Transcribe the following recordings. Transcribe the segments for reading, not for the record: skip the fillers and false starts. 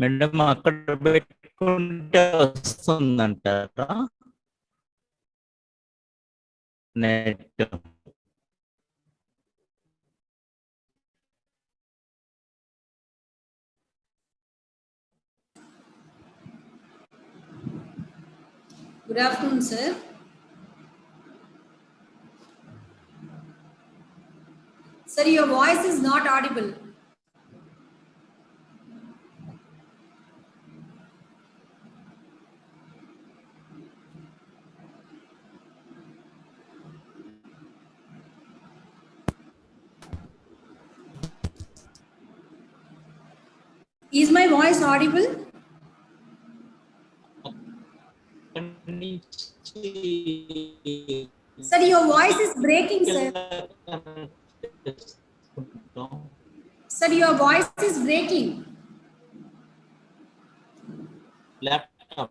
Madam అక్కడ పెట్టుకుంటే వస్తుందంటారా net? Good afternoon, sir. Sir, your voice is not audible. Is my voice audible? Sir, your voice is breaking, sir. Sir, your voice is breaking. Laptop.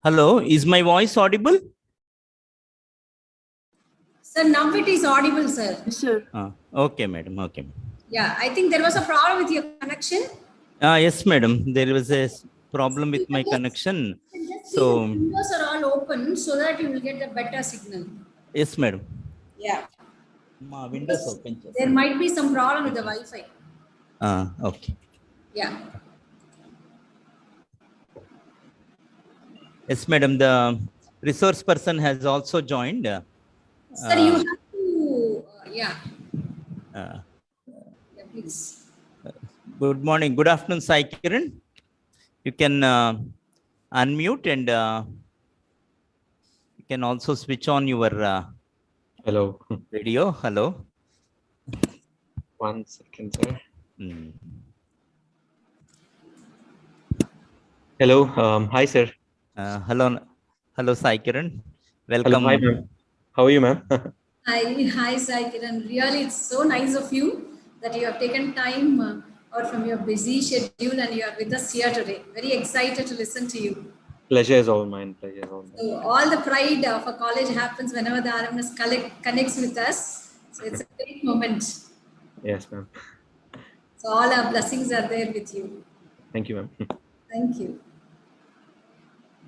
Hello, is my voice audible? Sir, now it is audible, sir. Sir. Okay, madam. Okay. Yeah, I think there was a problem with your connection. Yes, madam. There was a problem with my connection. So the windows are all open so that you will get a better signal. Yes, madam. Yeah. Ma windows open. There might be some problem with the Wi-Fi. Okay. Yeah. Yes, madam. The resource person has also joined. Sir, you have to, yeah, please. Good morning. Good afternoon, Sai Kiran. You can unmute and you can also switch on your hello video. Hello. 1 second, sir. Hello. Hi, sir. Hello, Sai Kiran. Welcome. Hello, hi, ma'am. How are you, ma'am? Hi, Sai Kiran. Really, it's so nice of you that you have taken time out from your busy schedule and you are with us here today. Very excited to listen to you. Pleasure is all mine. Pleasure is all mine. So all the pride of a college happens whenever the RMS connects with us. So it's a great moment. Yes, ma'am. So all our blessings are there with you. Thank you, ma'am. Thank you.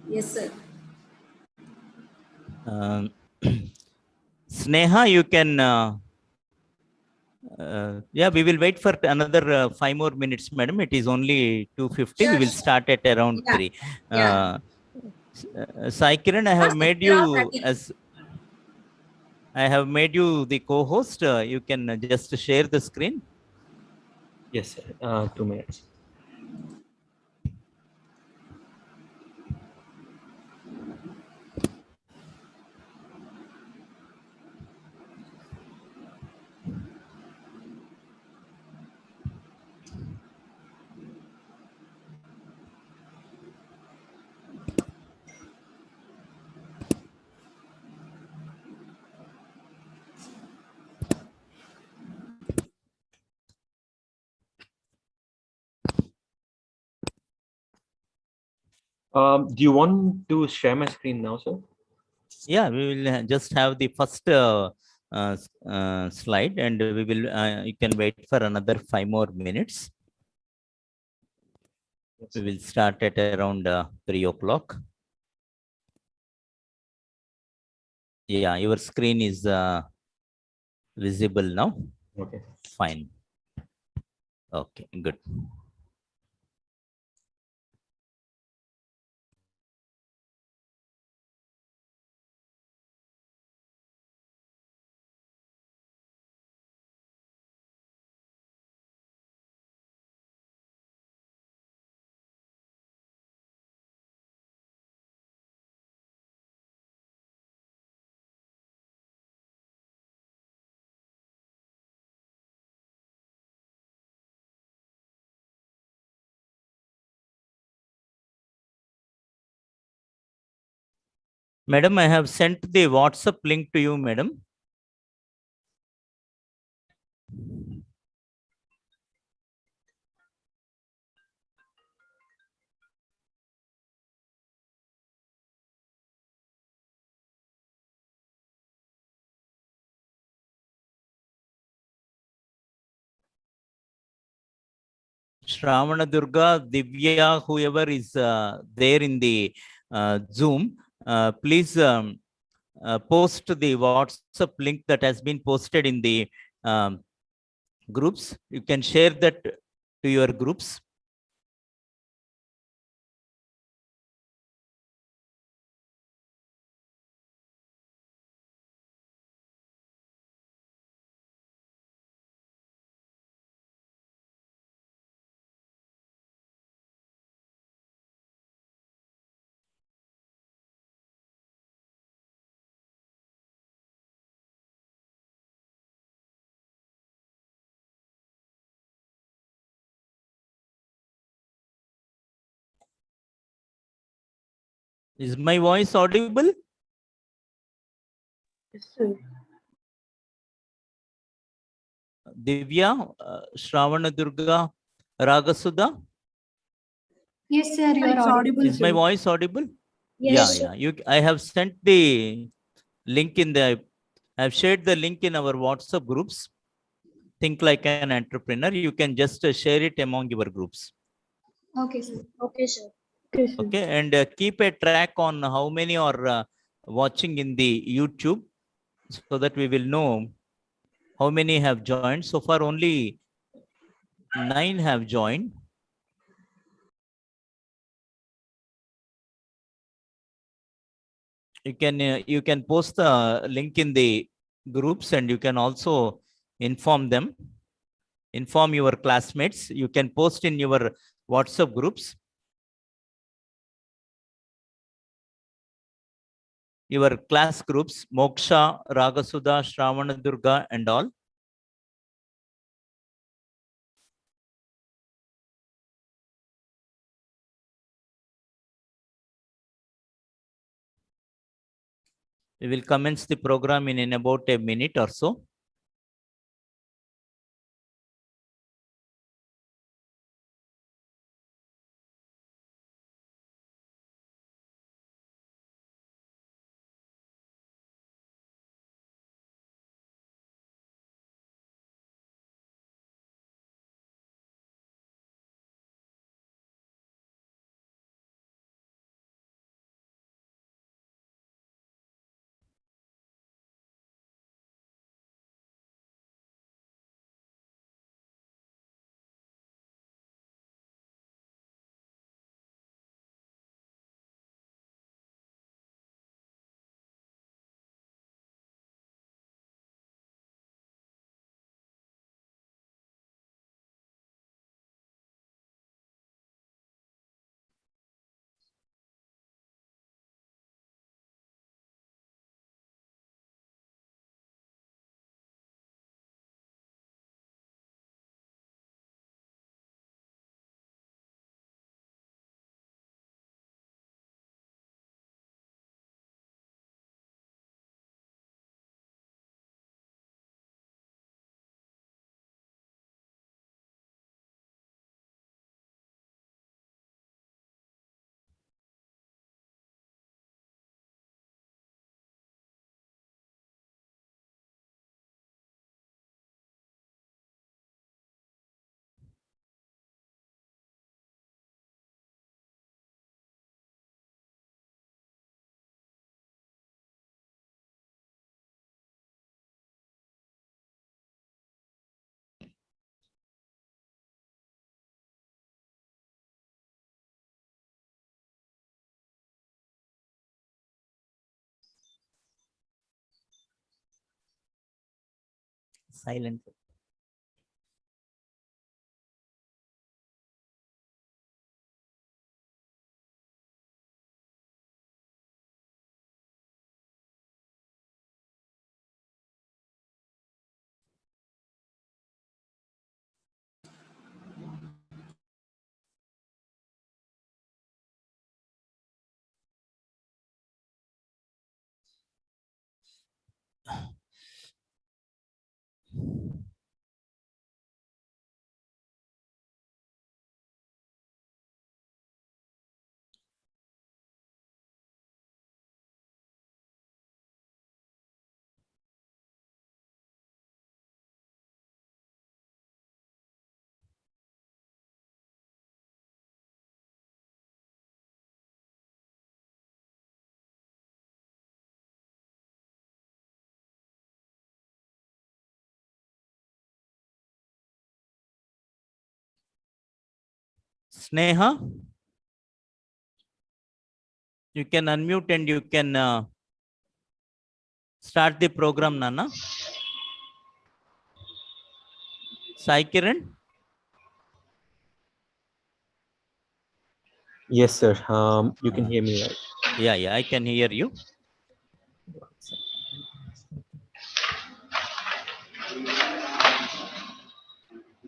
Yes, sir. Um, Sneha, you can. Yeah, we will wait for another 5 more minutes, madam. It is only 2:50. We Sure, will sure. start at around Yeah, 3. yeah. Sai Kiran, Around 30. I have made you the co-host. You can just share the screen. Yes, sir. 2 minutes. Do you want to share my screen now, sir? Yeah, we will just have the first slide, and we will. You can wait for another 5 more minutes. Yes, We sir. will start at around 3 o'clock. Yeah, your screen is visible now. Okay. Fine. Okay, good. Madam, I have sent the WhatsApp link to you, madam. Shravana Durga, Divya, whoever is there in the Zoom, please post the WhatsApp link that has been posted in the um, groups. You can share that to your groups. Is my voice audible? Yes, sir. Divya, Shravana Durga, Ragasudha. Yes, sir, you are It's audible. audible, Is my sir. voice audible? Yeah, Yes, yeah. I have sent the link in the. I have shared the link in our WhatsApp groups. Think like an entrepreneur. You can just share it among your groups. Okay, sir. okay, sir. Okay, sir. Okay, and keep a track on how many are watching in the YouTube, so that we will know how many have joined. So far, only 9 have joined. You can post the link in the groups, and you can also inform them, inform your classmates. You can post in your WhatsApp groups, your class groups, Moksha, Ragasudha, Shravana Durga, and all. We will commence the program in about a minute or so. Silent. Sneha, you can unmute and you can start the program, Nana. Sai Kiran? Yes, sir. You can hear me, right? Yeah, I can hear you.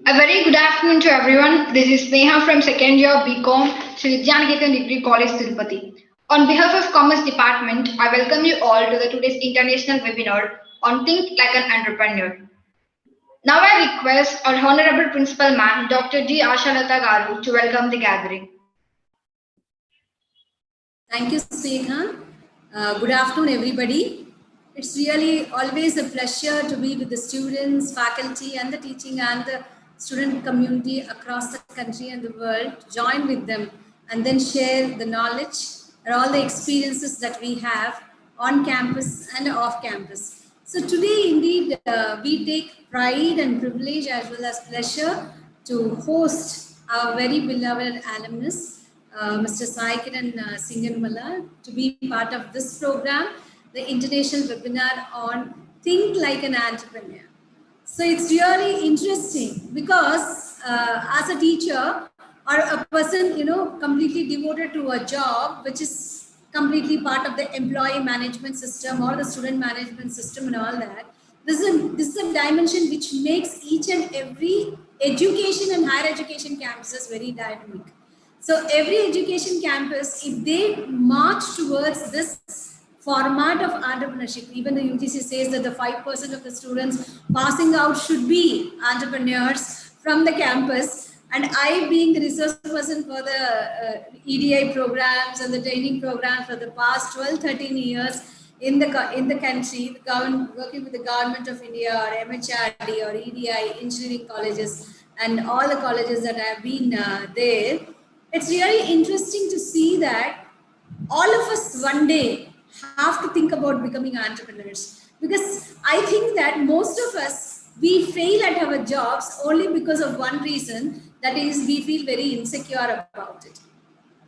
A very good afternoon to everyone. This is Neha from second year BCom, Sri Vidyaniketan Degree College, Tirupati. On behalf of Commerce Department, I welcome you all to the today's international webinar on Think Like an Entrepreneur. Now I request our Honorable Principal Ma'am, Dr. D. Ashalata Garu, to welcome the gathering. Thank you, Sneha. Good afternoon, everybody. It's really always a pleasure to be with the students, faculty, and the teaching and the student community across the country and the world, to join with them and then share the knowledge and all the experiences that we have on campus and off campus. So today, indeed, we take pride and privilege as well as pleasure to host our very beloved alumnus, Mr. Sai Kiran Singanmala, to be part of this program, the international webinar on Think Like an Entrepreneur. So it's really interesting because as a teacher or a person, completely devoted to a job, which is completely part of the employee management system or the student management system and all that, this is a dimension which makes each and every education and higher education campuses very dynamic. So every education campus, if they march towards this format of entrepreneurship, even the UGC says that the 5% of the students passing out should be entrepreneurs from the campus. And I, being the resource person for the EDI programs and the training programs for the past 12, 13 years in the country, working with the government of India or MHRD or EDI, engineering colleges, and all the colleges that have been there, it's really interesting to see that all of us one day have to think about becoming entrepreneurs, because I think that most of us, we fail at our jobs only because of one reason, that is we feel very insecure about it.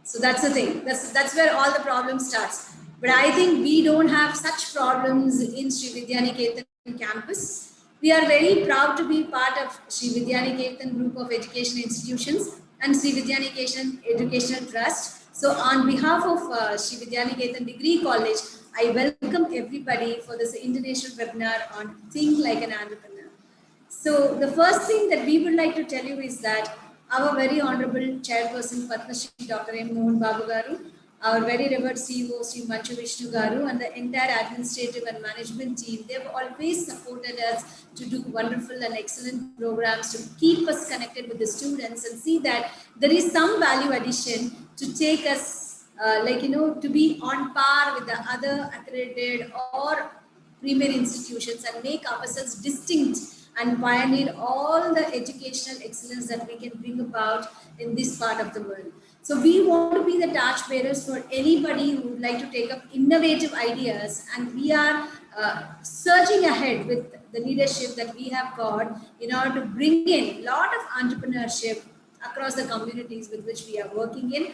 So that's the thing, that's where all the problem starts. But I think we don't have such problems in Sri Vidyaniketan campus. We are very proud to be part of Sri Vidyaniketan group of education institutions and Sri Vidyaniketan Educational Trust. So on behalf of Sri Vidyaniketan Degree College, I welcome everybody for this international webinar on Think Like an Entrepreneur. So the first thing that we would like to tell you is that our very honorable chairperson, Padma Shri Dr. M. Mohan Babu Garu, our very revered CEO, Sri Manchu Vishnu Garu, and the entire administrative and management team, they've always supported us to do wonderful and excellent programs to keep us connected with the students and see that there is some value addition to take us, to be on par with the other accredited or premier institutions and make ourselves distinct and pioneer all the educational excellence that we can bring about in this part of the world. So we want to be the torchbearers for anybody who would like to take up innovative ideas, and we are surging ahead with the leadership that we have got in order to bring in a lot of entrepreneurship across the communities with which we are working in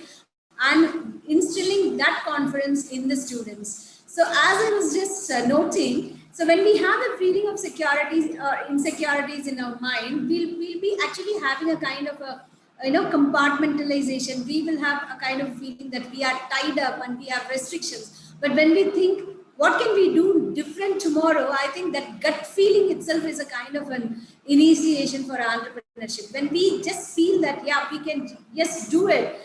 and instilling that confidence in the students. So as I was just noting, So when we have a feeling of securities or insecurities in our mind, we'll be actually having a kind of a compartmentalization. We will have a kind of feeling that we are tied up and we have restrictions. But when we think, what can we do different tomorrow? I think that gut feeling itself is a kind of an initiation for entrepreneurship. When we just feel that, yeah, we can just do it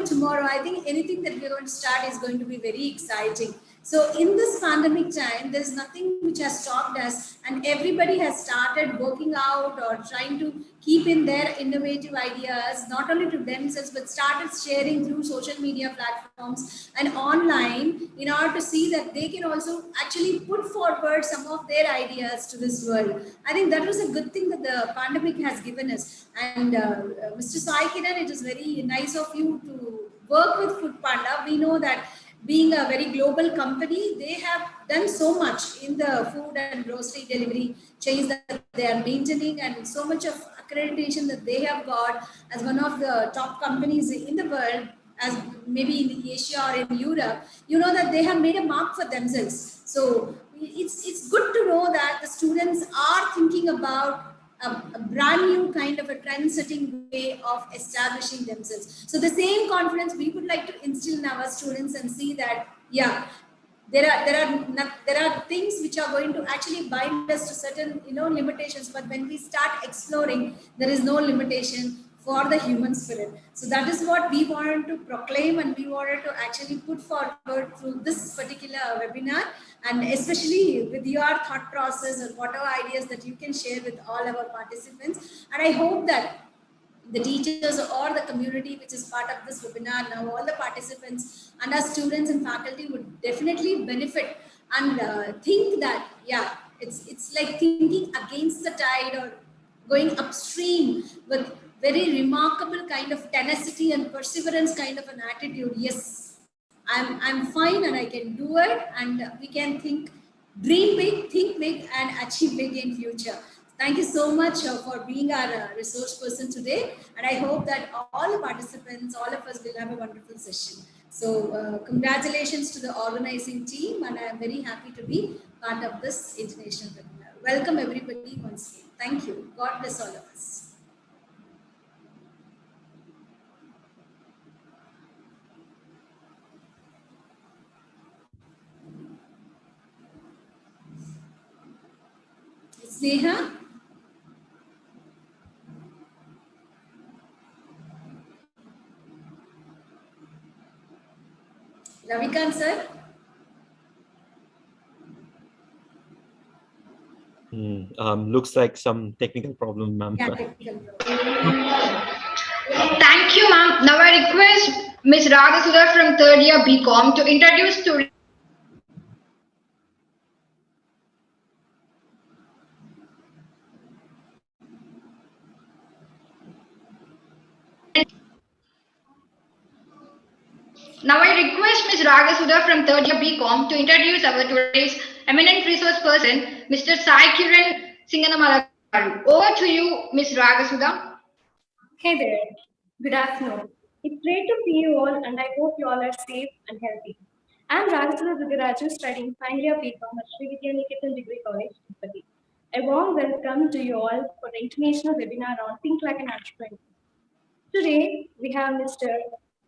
tomorrow. I think anything that we're going to start is going to be very exciting. So in this pandemic time, there's nothing which has stopped us, and everybody has started working out or trying to keep in their innovative ideas, not only to themselves, but started sharing through social media platforms and online in order to see that they can also actually put forward some of their ideas to this world. I think that was a good thing that the pandemic has given us. And Mr. Sai Kiran, it is very nice of you to work with Food Panda. We know that being a very global company, they have done so much in the food and grocery delivery chains that they are maintaining, and so much of accreditation that they have got as one of the top companies in the world, as maybe in Asia or in Europe. You know that they have made a mark for themselves. So it's good to know that the students are thinking about a brand new kind of a trend-setting way of establishing themselves. So the same confidence we would like to instill in our students and see that, yeah, there are things which are going to actually bind us to certain limitations, but when we start exploring, there is no limitation for the human spirit. So that is what we wanted to proclaim, and we wanted to actually put forward through this particular webinar, and especially with your thought process or whatever ideas that you can share with all our participants. And I hope that the teachers or the community which is part of this webinar now, all the participants and our students and faculty would definitely benefit and think that, yeah, it's like thinking against the tide or going upstream with very remarkable kind of tenacity and perseverance kind of an attitude. Yes, I'm fine and I can do it, and we can dream big, think big, and achieve big in future. Thank you so much for being our resource person today, and I hope that all the participants, all of us, will have a wonderful session. So congratulations to the organizing team, and I am very happy to be part of this international webinar. Welcome everybody once again. Thank you. God bless all of us. Sneha? Ravikanth sir? Looks like some technical problem, ma'am. Yeah, technical problem. Thank you, ma'am. Now I request Ms. Radhasudha from third year BCom to introduce students. Now I request Ms. Ragasudha from third year BCom to introduce our today's eminent resource person, Mr. Sai Kiran Singanamala. Over to you, Ms. Ragasudha. Hey there. Good afternoon. It's great to see you all, and I hope you all are safe and healthy. I'm Ragasudha Dugaraju, studying final year BCom at Sri Vidya Niketan Degree College, Tirupati. A warm welcome to you all for the international webinar on Think Like an Entrepreneur. Today, we have Mr.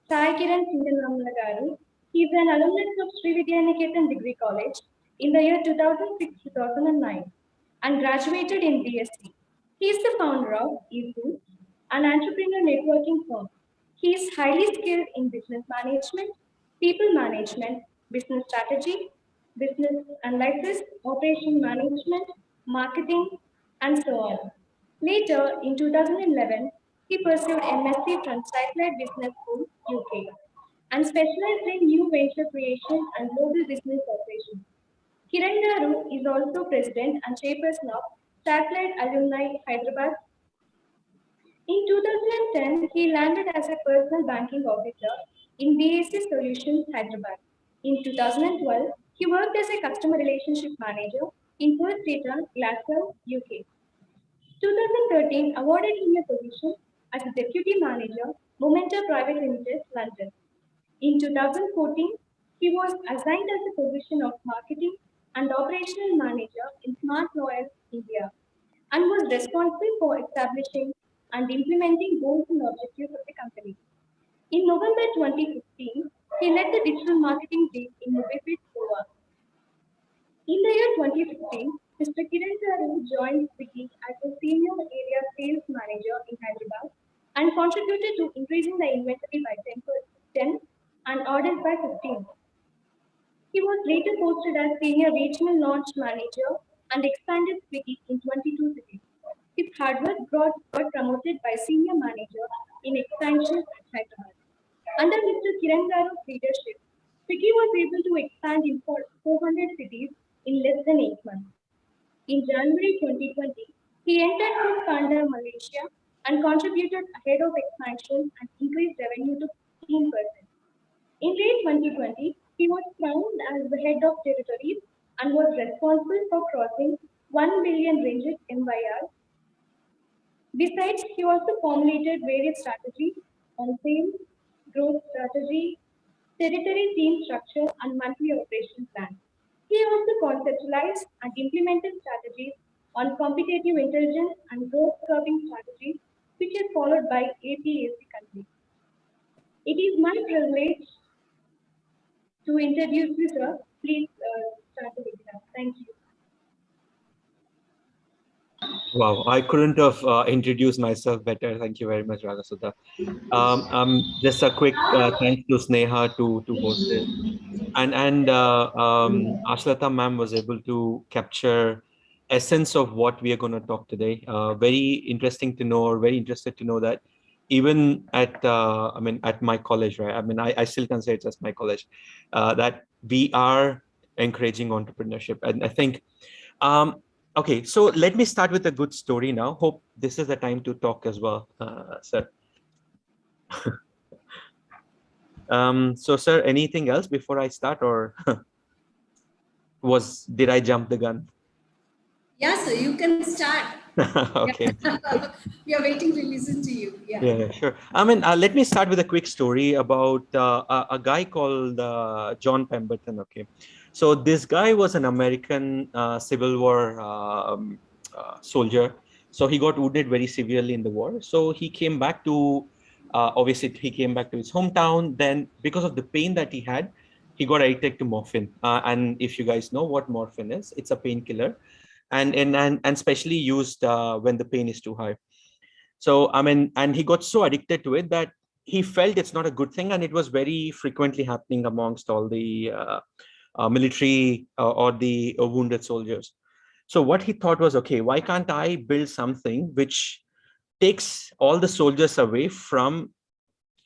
Sai Kiran Singanamala. He is an alumnus of Sri Vidya Niketan Degree College in the year 2006-2009 and graduated in BSc. He is the founder of eFood, an entrepreneur networking firm. He is highly skilled in business management, people management, business strategy, business analysis, operation management, marketing, and so on. Later, in 2011, he pursued MSc from Satellite Business School, UK, and specialized in new venture creation and global business operations. Kiran Garu is also president and chairperson of Satellite Alumni Hyderabad. In 2010, he landed as a personal banking officer in BAC Solutions Hyderabad. In 2012, he worked as a customer relationship manager in First Data, Glasgow, UK. 2013 awarded him a position as a deputy manager, Momenta Private Limited, London. In 2014, he was assigned as the position of marketing and operational manager in Smart Noel India, and was responsible for establishing and implementing goals and objectives of the company. In November 2015, he led the digital marketing team in Mumbai, Goa. In the year 2015, Mr. Kiran Charu joined Swiggy as a senior area sales manager in Hyderabad and contributed to increasing the inventory by 10% and orders by 15. He was later posted as senior regional launch manager and expanded Swiggy in 22 cities. His hard work got promoted by senior manager in expansion at Hyderabad. Under Mr. Kiran Garu's leadership, Swiggy was able to expand in 400 cities in less than 8 months. In January 2020, he entered Food Panda Malaysia and contributed ahead of expansion and increased revenue to 15%. In late 2020, he was crowned as the head of territories and was responsible for crossing 1 billion ringgit MYR. Besides, he also formulated various strategies on sales, growth strategy, territory team structure, and monthly operation plan. He also conceptualized and implemented strategies on competitive intelligence and growth curving strategies, which is followed by APAC countries. It is my privilege to introduce you, sir. Please start the webinar. Thank you. Wow, I couldn't have introduced myself better. Thank you very much, Ragasudha. Just a quick thanks to Sneha to host this. And Ashlata ma'am was able to capture essence of what we are going to talk today. Very interesting to know, or very interested to know that even at at my college, right? I still consider it as my college, that we are encouraging entrepreneurship. And I think, okay, so let me start with a good story now. Hope this is the time to talk as well, sir. So, sir, anything else before I start, or did I jump the gun? Yeah, sir, you can start. Okay. We are waiting to listen to you. Yeah, sure. Let me start with a quick story about a guy called John Pemberton. Okay, so this guy was an American Civil War soldier. So he got wounded very severely in the war. So he came back to, obviously, he came back to his hometown. Then, because of the pain that he had, he got addicted to morphine. And if you guys know what morphine is, it's a painkiller, and especially used when the pain is too high. So, and he got so addicted to it that he felt it's not a good thing. And it was very frequently happening amongst all the military or the wounded soldiers. So what he thought was, okay, why can't I build something which takes all the soldiers away from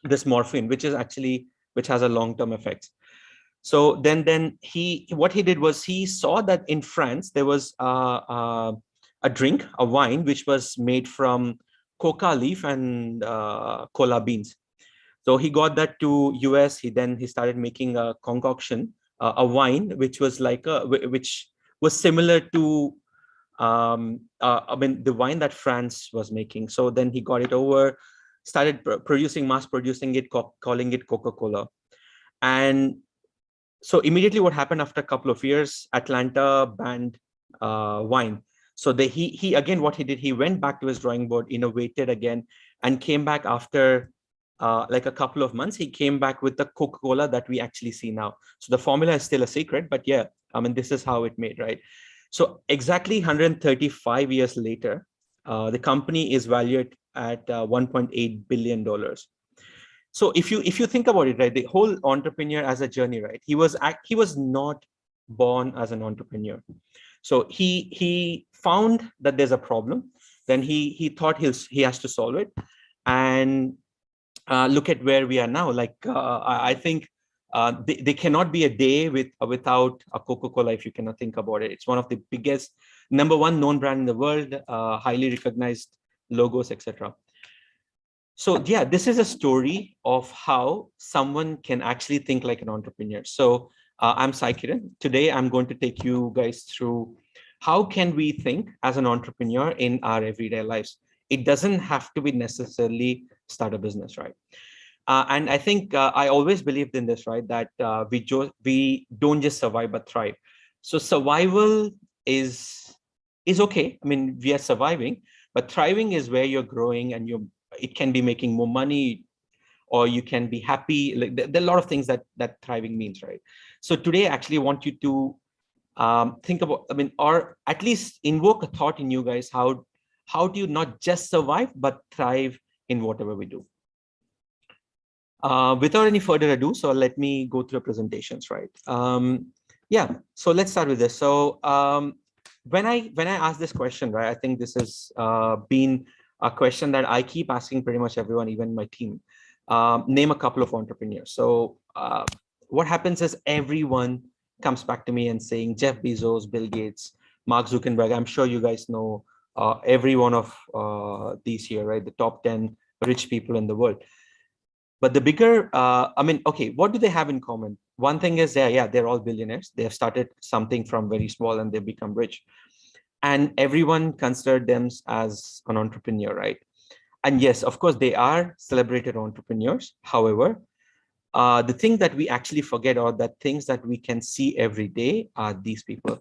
this morphine, which has a long-term effects. So then what he did was, he saw that in France there was a drink, a wine, which was made from coca leaf and cola beans. So he got that to US. He started making a concoction, a wine, which was which was similar to the wine that France was making. So then he got it over, started mass producing it, calling it Coca-Cola. And so immediately what happened, after a couple of years, Atlanta banned wine. So he again, what he did, he went back to his drawing board, innovated again, and came back after like a couple of months. He came back with the Coca-Cola that we actually see now. So the formula is still a secret, but yeah, this is how it made, right? So exactly 135 years later, the company is valued at $1.8 billion. So if you think about it, right, the whole entrepreneur as a journey, right, he was not born as an entrepreneur. So he found that there's a problem, then he thought he has to solve it, and look at where we are now. Like I think there cannot be a day without a Coca-Cola, if you cannot think about it. It's one of the biggest, #1 known brand in the world, highly recognized logos, etc. So yeah, this is a story of how someone can actually think like an entrepreneur. So I'm Sai Kiran. Today, I'm going to take you guys through how can we think as an entrepreneur in our everyday lives. It doesn't have to be necessarily start a business, right? And I think I always believed in this, right? That we don't just survive but thrive. So survival is okay. I mean, we are surviving, but thriving is where you're growing and it can be making more money, or you can be happy. Like there are a lot of things that thriving means, right? So today, I actually want you to think about, I mean, or at least invoke a thought in you guys. How do you not just survive, but thrive in whatever we do? Without any further ado, so let me go through presentations, right? Yeah, so let's start with this. So when I ask this question, right, I think this has been a question that I keep asking pretty much everyone, even my team. Name a couple of entrepreneurs. So what happens is everyone comes back to me and saying Jeff Bezos, Bill Gates, Mark Zuckerberg. I'm sure you guys know every one of these here, right? The top 10 rich people in the world. But the bigger, I mean, okay, what do they have in common? One thing is, they're all billionaires. They have started something from very small and they've become rich. And everyone considered them as an entrepreneur, right? And yes, of course, they are celebrated entrepreneurs. However, the thing that we actually forget, or the things that we can see every day, are these people.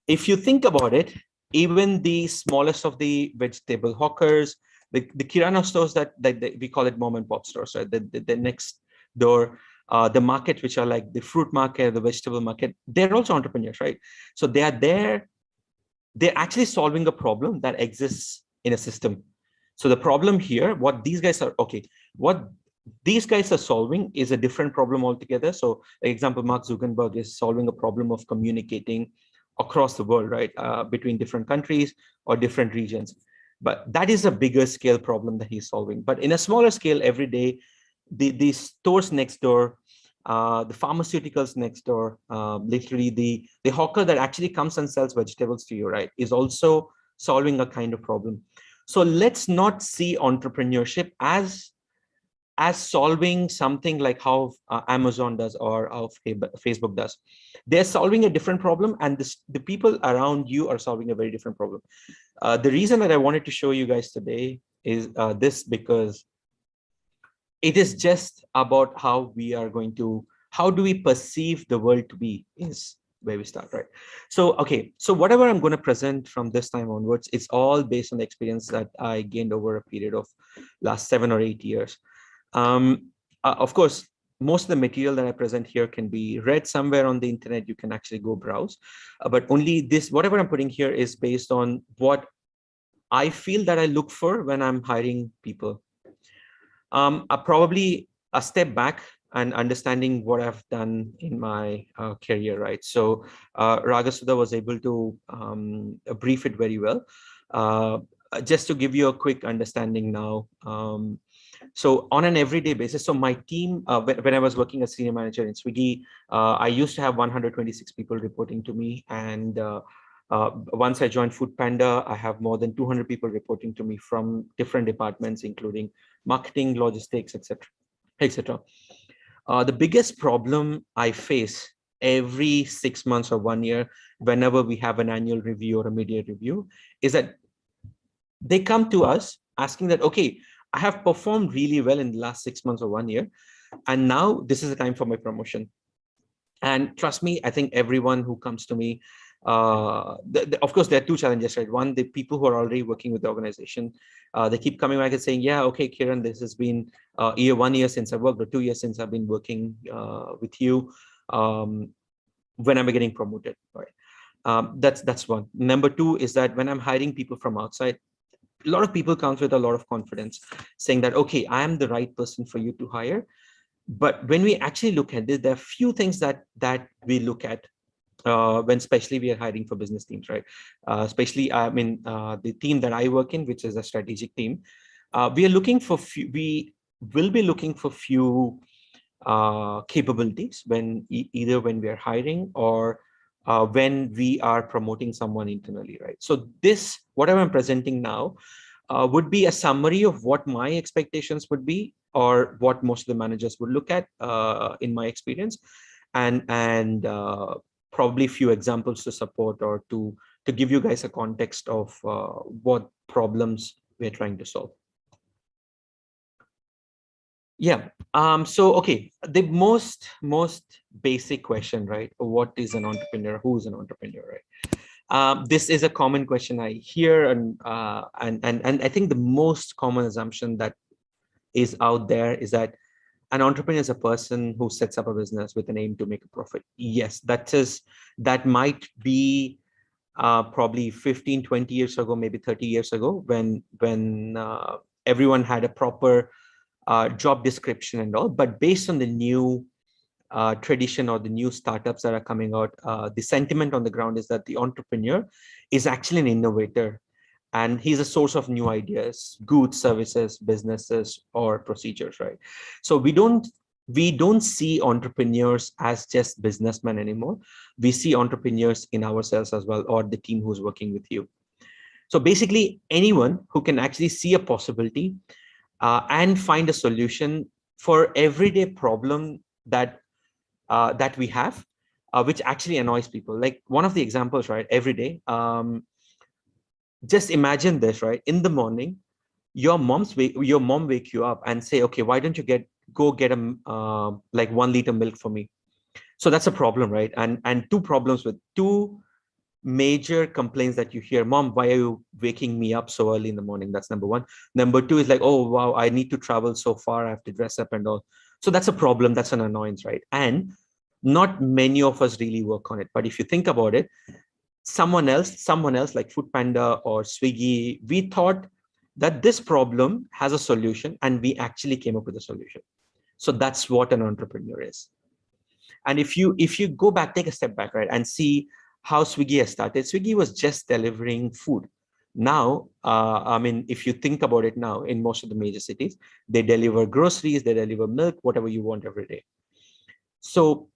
If you think about it, even the smallest of the vegetable hawkers, the kirana stores that we call it mom and pop stores, right? The next door, the market, which are like the fruit market, the vegetable market, they're also entrepreneurs, right? So they are there. They're actually solving a problem that exists in a system. So the problem here, what these guys are solving is a different problem altogether. So, for example, Mark Zuckerberg is solving a problem of communicating across the world, right, between different countries or different regions. But that is a bigger scale problem that he's solving. But in a smaller scale, every day, the stores next door, the pharmaceuticals next door, literally the hawker that actually comes and sells vegetables to you, right, is also solving a kind of problem. So let's not see entrepreneurship as solving something like how Amazon does or how Facebook does. They're solving a different problem, and the people around you are solving a very different problem. The reason that I wanted to show you guys today is this, because it is just about how do we perceive the world to be, is where we start, right? So, okay, so whatever I'm going to present from this time onwards, it's all based on the experience that I gained over a period of last 7 or 8 years. Of course, most of the material that I present here can be read somewhere on the internet. You can actually go browse, but only this, whatever I'm putting here, is based on what I feel that I look for when I'm hiring people. Probably a step back and understanding what I've done in my career, right? So Ragasudha was able to brief it very well. Just to give you a quick understanding now, so on an everyday basis, so my team, when I was working as senior manager in Swiggy, I used to have 126 people reporting to me. And once I joined Food Panda, I have more than 200 people reporting to me from different departments, including marketing, logistics, etc., etc. The biggest problem I face every 6 months or 1 year, whenever we have an annual review or a mid-year review, is that they come to us asking that, okay, I have performed really well in the last 6 months or 1 year, and now this is the time for my promotion. And trust me, I think everyone who comes to me, of course, there are two challenges, right? One, the people who are already working with the organization, they keep coming back and saying, yeah, okay, Kiran, this has been 1 year since I worked, or 2 years since I've been working with you. When am I getting promoted? Right? That's one. Number two is that when I'm hiring people from outside, a lot of people come with a lot of confidence, saying that, okay, I am the right person for you to hire. But when we actually look at it, there are few things that we look at when especially we are hiring for business teams, right? Especially, I mean, the team that I work in, which is a strategic team, we are looking for we will be looking for few capabilities when either when we are hiring or when we are promoting someone internally, right? So this, whatever I'm presenting now, would be a summary of what my expectations would be, or what most of the managers would look at in my experience, and probably few examples to support, or to give you guys a context of what problems we're trying to solve. Yeah. So okay, the most basic question, right? What is an entrepreneur? Who is an entrepreneur, right? This is a common question I hear, and I think the most common assumption that is out there is that an entrepreneur is a person who sets up a business with an aim to make a profit. Yes, that might be probably 15, 20 years ago, maybe 30 years ago, when everyone had a proper job description and all. But based on the new tradition or the new startups that are coming out, the sentiment on the ground is that the entrepreneur is actually an innovator, and he's a source of new ideas, goods, services, businesses, or procedures, right? So we don't see entrepreneurs as just businessmen anymore. We see entrepreneurs in ourselves as well, or the team who's working with you. So basically, anyone who can actually see a possibility and find a solution for everyday problem that we have, which actually annoys people. Like one of the examples, right? Every day, just imagine this, right? In the morning, your mom wake you up and say, okay, why don't you go get a like 1 liter milk for me? So that's a problem, right? And two major complaints that you hear: mom, why are you waking me up so early in the morning? That's number one. Number two is like, oh wow, I need to travel so far, I have to dress up and all. So that's a problem, that's an annoyance, right? And not many of us really work on it. But if you think about it, someone else like Food Panda or Swiggy, we thought that this problem has a solution, and we actually came up with a solution. So that's what an entrepreneur is. And if you go back, take a step back, right, and see how Swiggy has started. Swiggy was just delivering food. Now, I mean, if you think about it, now in most of the major cities, they deliver groceries, they deliver milk, whatever you want every day. So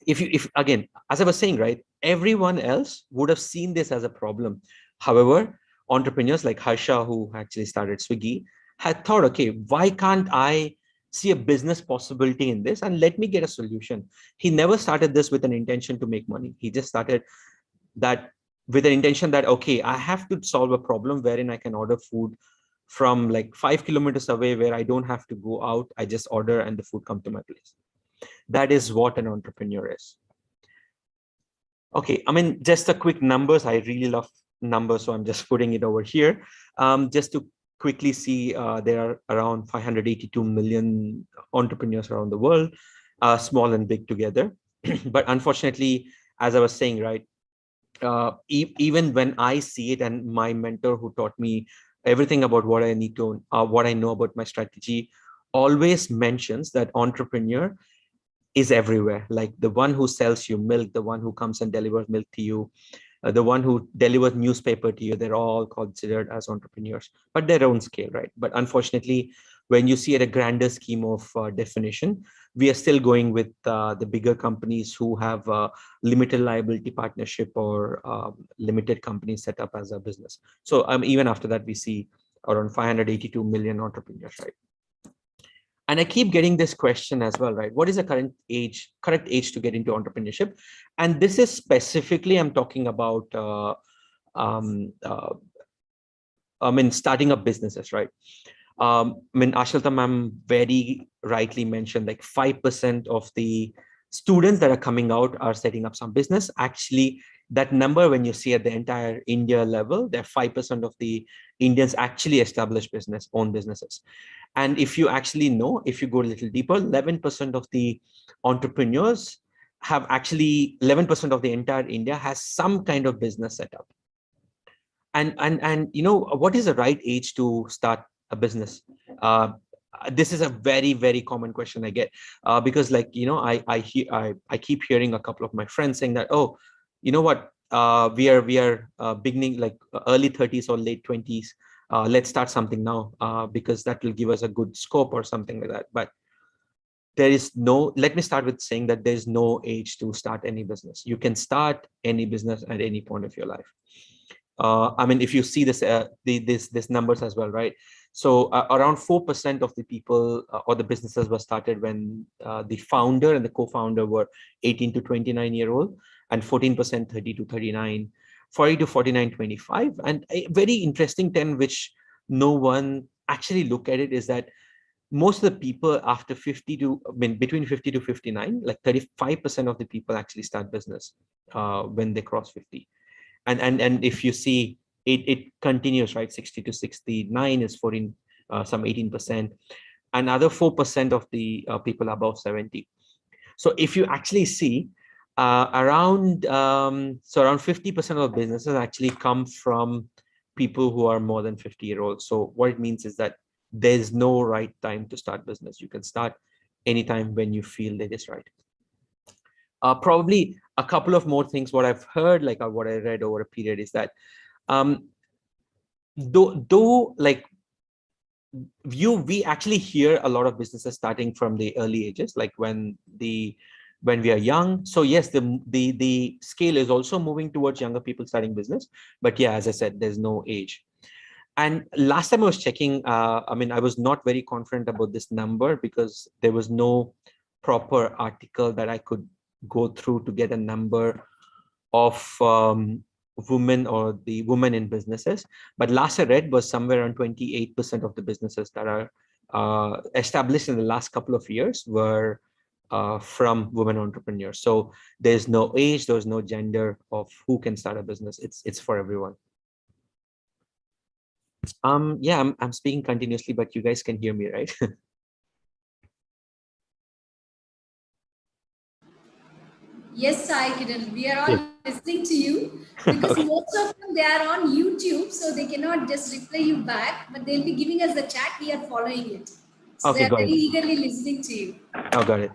if again, as I was saying, right, everyone else would have seen this as a problem. However, entrepreneurs like Harsha, who actually started Swiggy, had thought, okay, why can't I see a business possibility in this, and let me get a solution. He never started this with an intention to make money. He just started that with an intention that, okay, I have to solve a problem wherein I can order food from like 5 kilometers away, where I don't have to go out. I just order and the food come to my place. That is what an entrepreneur is. Okay, I mean, just a quick numbers. I really love numbers, so I'm just putting it over here. Just to quickly see, there are around 582 million entrepreneurs around the world, small and big together. But unfortunately, as I was saying, right, even when I see it, and my mentor who taught me everything about what I need to, what I know about my strategy, always mentions that entrepreneur is everywhere. Like the one who sells you milk, the one who comes and delivers milk to you, the one who delivers newspaper to you, they're all considered as entrepreneurs, but their own scale, right? But unfortunately, when you see at a grander scheme of definition, we are still going with the bigger companies who have limited liability partnership or limited companies set up as a business. So even after that, we see around 582 million entrepreneurs, right? And I keep getting this question as well, right? What is the correct age to get into entrepreneurship? And this is specifically, I'm talking about, I mean, starting up businesses, right? I mean, Ashalta ma'am very rightly mentioned like 5% of the students that are coming out are setting up some business. Actually, that number, when you see at the entire India level, there 5% of the Indians actually establish own businesses. And if you actually know, if you go a little deeper, 11% of the entrepreneurs have actually, 11% of the entire India has some kind of business setup. And you know, what is the right age to start a business? This is a very, very common question I get, because like, you know, I keep hearing a couple of my friends saying that, oh, you know what, we are beginning like early 30s or late 20s. Let's start something now, because that will give us a good scope or something like that. But there is no, let me start with saying that there's no age to start any business. You can start any business at any point of your life. I mean, if you see this, this numbers as well, right? So around 4% of the people or the businesses were started when the founder and the co-founder were 18 to 29-year-old, and 14% 30 to 39, 40 to 49, 25. And a very interesting 10, which no one actually look at it, is that most of the people after 50 to, I mean, between 50 to 59, like 35% of the people actually start business when they cross 50. And if you see, it continues, right? 60 to 69 is 14, some 18%. Another 4% of the people above 70. So if you actually see, around 50% of businesses actually come from people who are more than 50-year-olds. So what it means is that there's no right time to start business. You can start anytime when you feel it is right. Probably a couple of more things. What I've heard, like what I read over a period, is that though like we actually hear a lot of businesses starting from the early ages, like when we are young. So yes, the scale is also moving towards younger people starting business. But yeah, as I said, there's no age. And last time I was checking, I mean, I was not very confident about this number because there was no proper article that I could go through to get a number of women or the women in businesses. But last I read was somewhere around 28% of the businesses that are established in the last couple of years were from women entrepreneurs. So there's no age, there's no gender of who can start a business. It's for everyone. Yeah, I'm speaking continuously, but you guys can hear me, right? Yes, Sai Kiran, we are all listening to you because Okay. most of them, they are on YouTube, so they cannot just reply you back, but they'll be giving us the chat. We are following it. So they Okay, are got very it. eagerly listening to you. Oh, got it.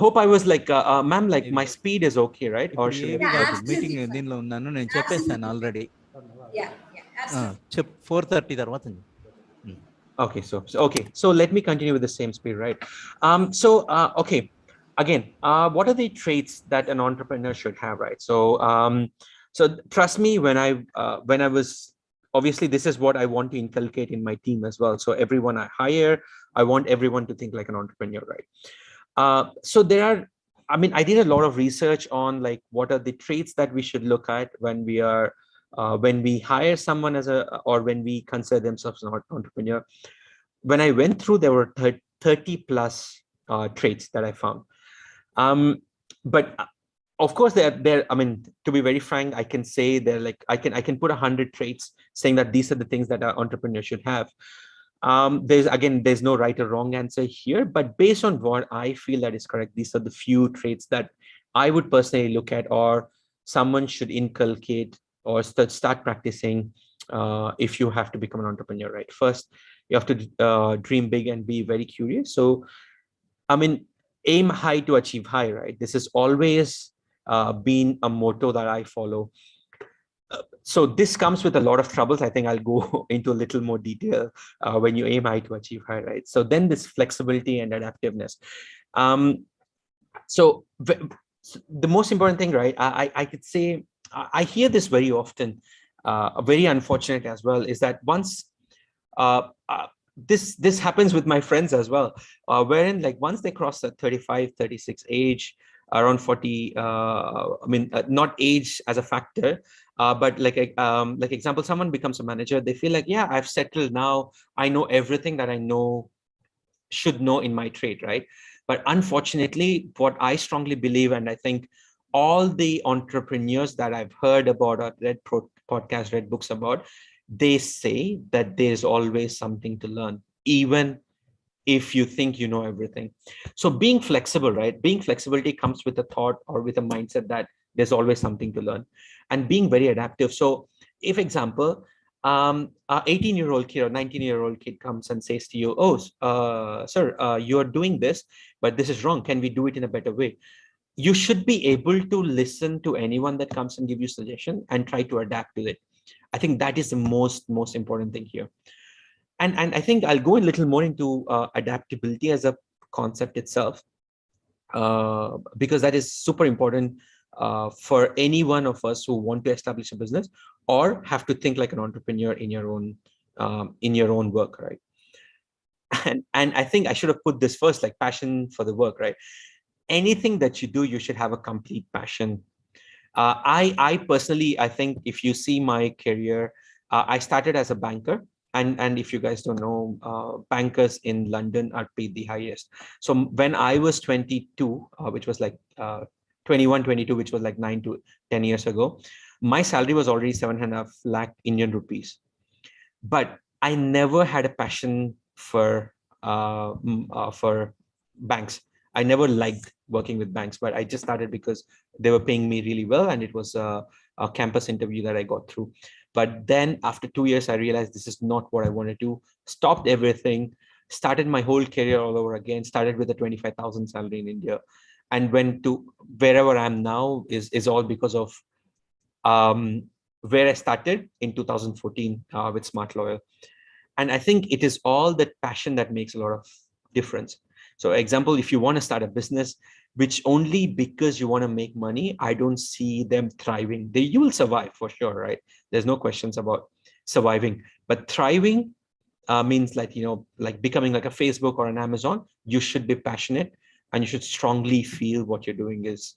Hope I was like, ma'am, like my speed is okay, right? Or should I Yeah, కాదు absolutely meeting fine. దీనిలో ఉన్నాను నేను చెప్పేసాను Absolutely. Already Yeah, absolutely. 4:30 తర్వాత Okay, okay, so let me continue with the same speed, right? Okay, again, what are the traits that an entrepreneur should have, right? So trust me, when I was, obviously this is what I want to inculcate in my team as well. So everyone I hire, I want everyone to think like an entrepreneur, right? So there are, I mean, I did a lot of research on like what are the traits that we should look at when we hire someone or when we consider themselves an entrepreneur. When I went through, there were 30 plus traits that I found. But of course, they're, I mean, to be very frank, I can say they're like, I can put 100 traits saying that these are the things that an entrepreneur should have. There's no right or wrong answer here, but based on what I feel that is correct, these are the few traits that I would personally look at, or someone should inculcate or start practicing if you have to become an entrepreneur, right? First, you have to dream big and be very curious. So, I mean, aim high to achieve high, right? This has always been a motto that I follow. So this comes with a lot of troubles. I think I'll go into a little more detail when you aim high to achieve high, right? So then this flexibility and adaptiveness. So the most important thing, right? I could say, I hear this very often, very unfortunate as well, is that once this happens with my friends as well, wherein like once they cross the 35, 36 age, around 40, I mean, not age as a factor, but like example, someone becomes a manager, they feel like, yeah, I've settled now. I know everything that I should know in my trade, right? But unfortunately, what I strongly believe, and I think all the entrepreneurs that I've heard about or read podcasts, read books about, they say that there's always something to learn, even if you think you know everything. So being flexible, right? Being flexibility comes with a thought or with a mindset that there's always something to learn, and being very adaptive. So if example, a 18-year-old kid or 19-year-old kid comes and says to you, oh, sir, you're doing this, but this is wrong. Can we do it in a better way? You should be able to listen to anyone that comes and give you suggestion and try to adapt to it. I think that is the most important thing here. And I think I'll go a little more into adaptability as a concept itself, because that is super important for any one of us who want to establish a business or have to think like an entrepreneur in your own work, right? And I think I should have put this first, like passion for the work, right? Anything that you do, you should have a complete passion. I personally, I think if you see my career, I started as a banker. And if you guys don't know, bankers in London are paid the highest. So when I was 22, which was like 21, 22, which was like 9 to 10 years ago, my salary was already 7.5 lakh Indian rupees. But I never had a passion for banks. I never liked working with banks, but I just started because they were paying me really well, and it was a campus interview that I got through. But then after 2 years, I realized this is not what I want to do. Stopped everything, started my whole career all over again. Started with a 25,000 salary in India, and went to wherever I am now is all because of where I started in 2014 with Smart Loyal. And I think it is all that passion that makes a lot of difference. So example, if you want to start a business, which only because you want to make money, I don't see them thriving. You will survive for sure, right? There's no questions about surviving, but thriving means like, like becoming like a Facebook or an Amazon. You should be passionate, and you should strongly feel what you're doing is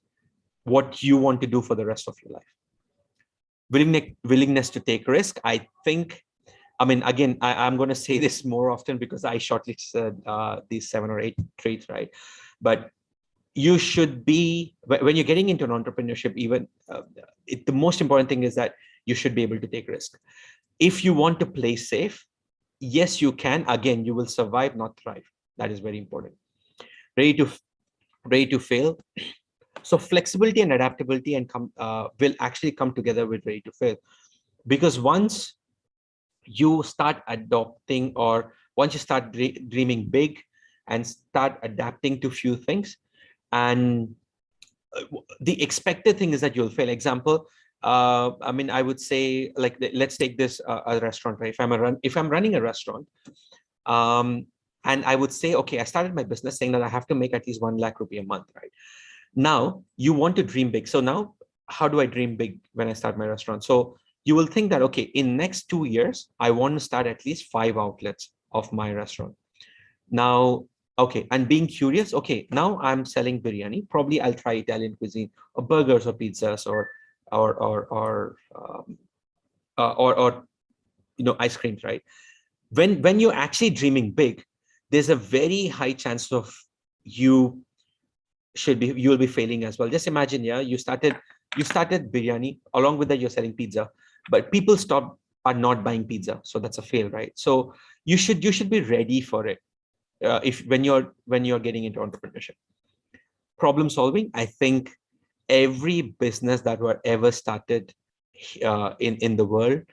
what you want to do for the rest of your life. Willingness to take risk. I think, I mean, again, I'm going to say this more often because I shortlisted these 7 or 8 traits, right? But you should be, when you're getting into an entrepreneurship, even the most important thing is that you should be able to take risk. If you want to play safe, yes, you can. Again, you will survive, not thrive. That is very important. Ready to fail. So flexibility and adaptability will actually come together with ready to fail, because once you start adopting, or once you start dreaming big and start adapting to few things, and the expected thing is that you'll fail. Example, I mean, I would say, like, let's take this a restaurant, right? If I'm running a restaurant, and I would say, okay, I started my business saying that I have to make at least 1 lakh rupee a month, right? Now you want to dream big. So now, how do I dream big when I start my restaurant? So you will think that, okay, in next 2 years, I want to start at least 5 outlets of my restaurant. Now, okay, and being curious, okay, now I'm selling biryani. Probably I'll try Italian cuisine, or burgers, or pizzas, or ice creams, right? When you're actually dreaming big, there's a very high chance of you will be failing as well. Just imagine, yeah, you started biryani, along with that you're selling pizza, but people are not buying pizza, so that's a fail, right? So you should be ready for it. If when you're getting into entrepreneurship. Problem solving, I think every business that were ever started in the world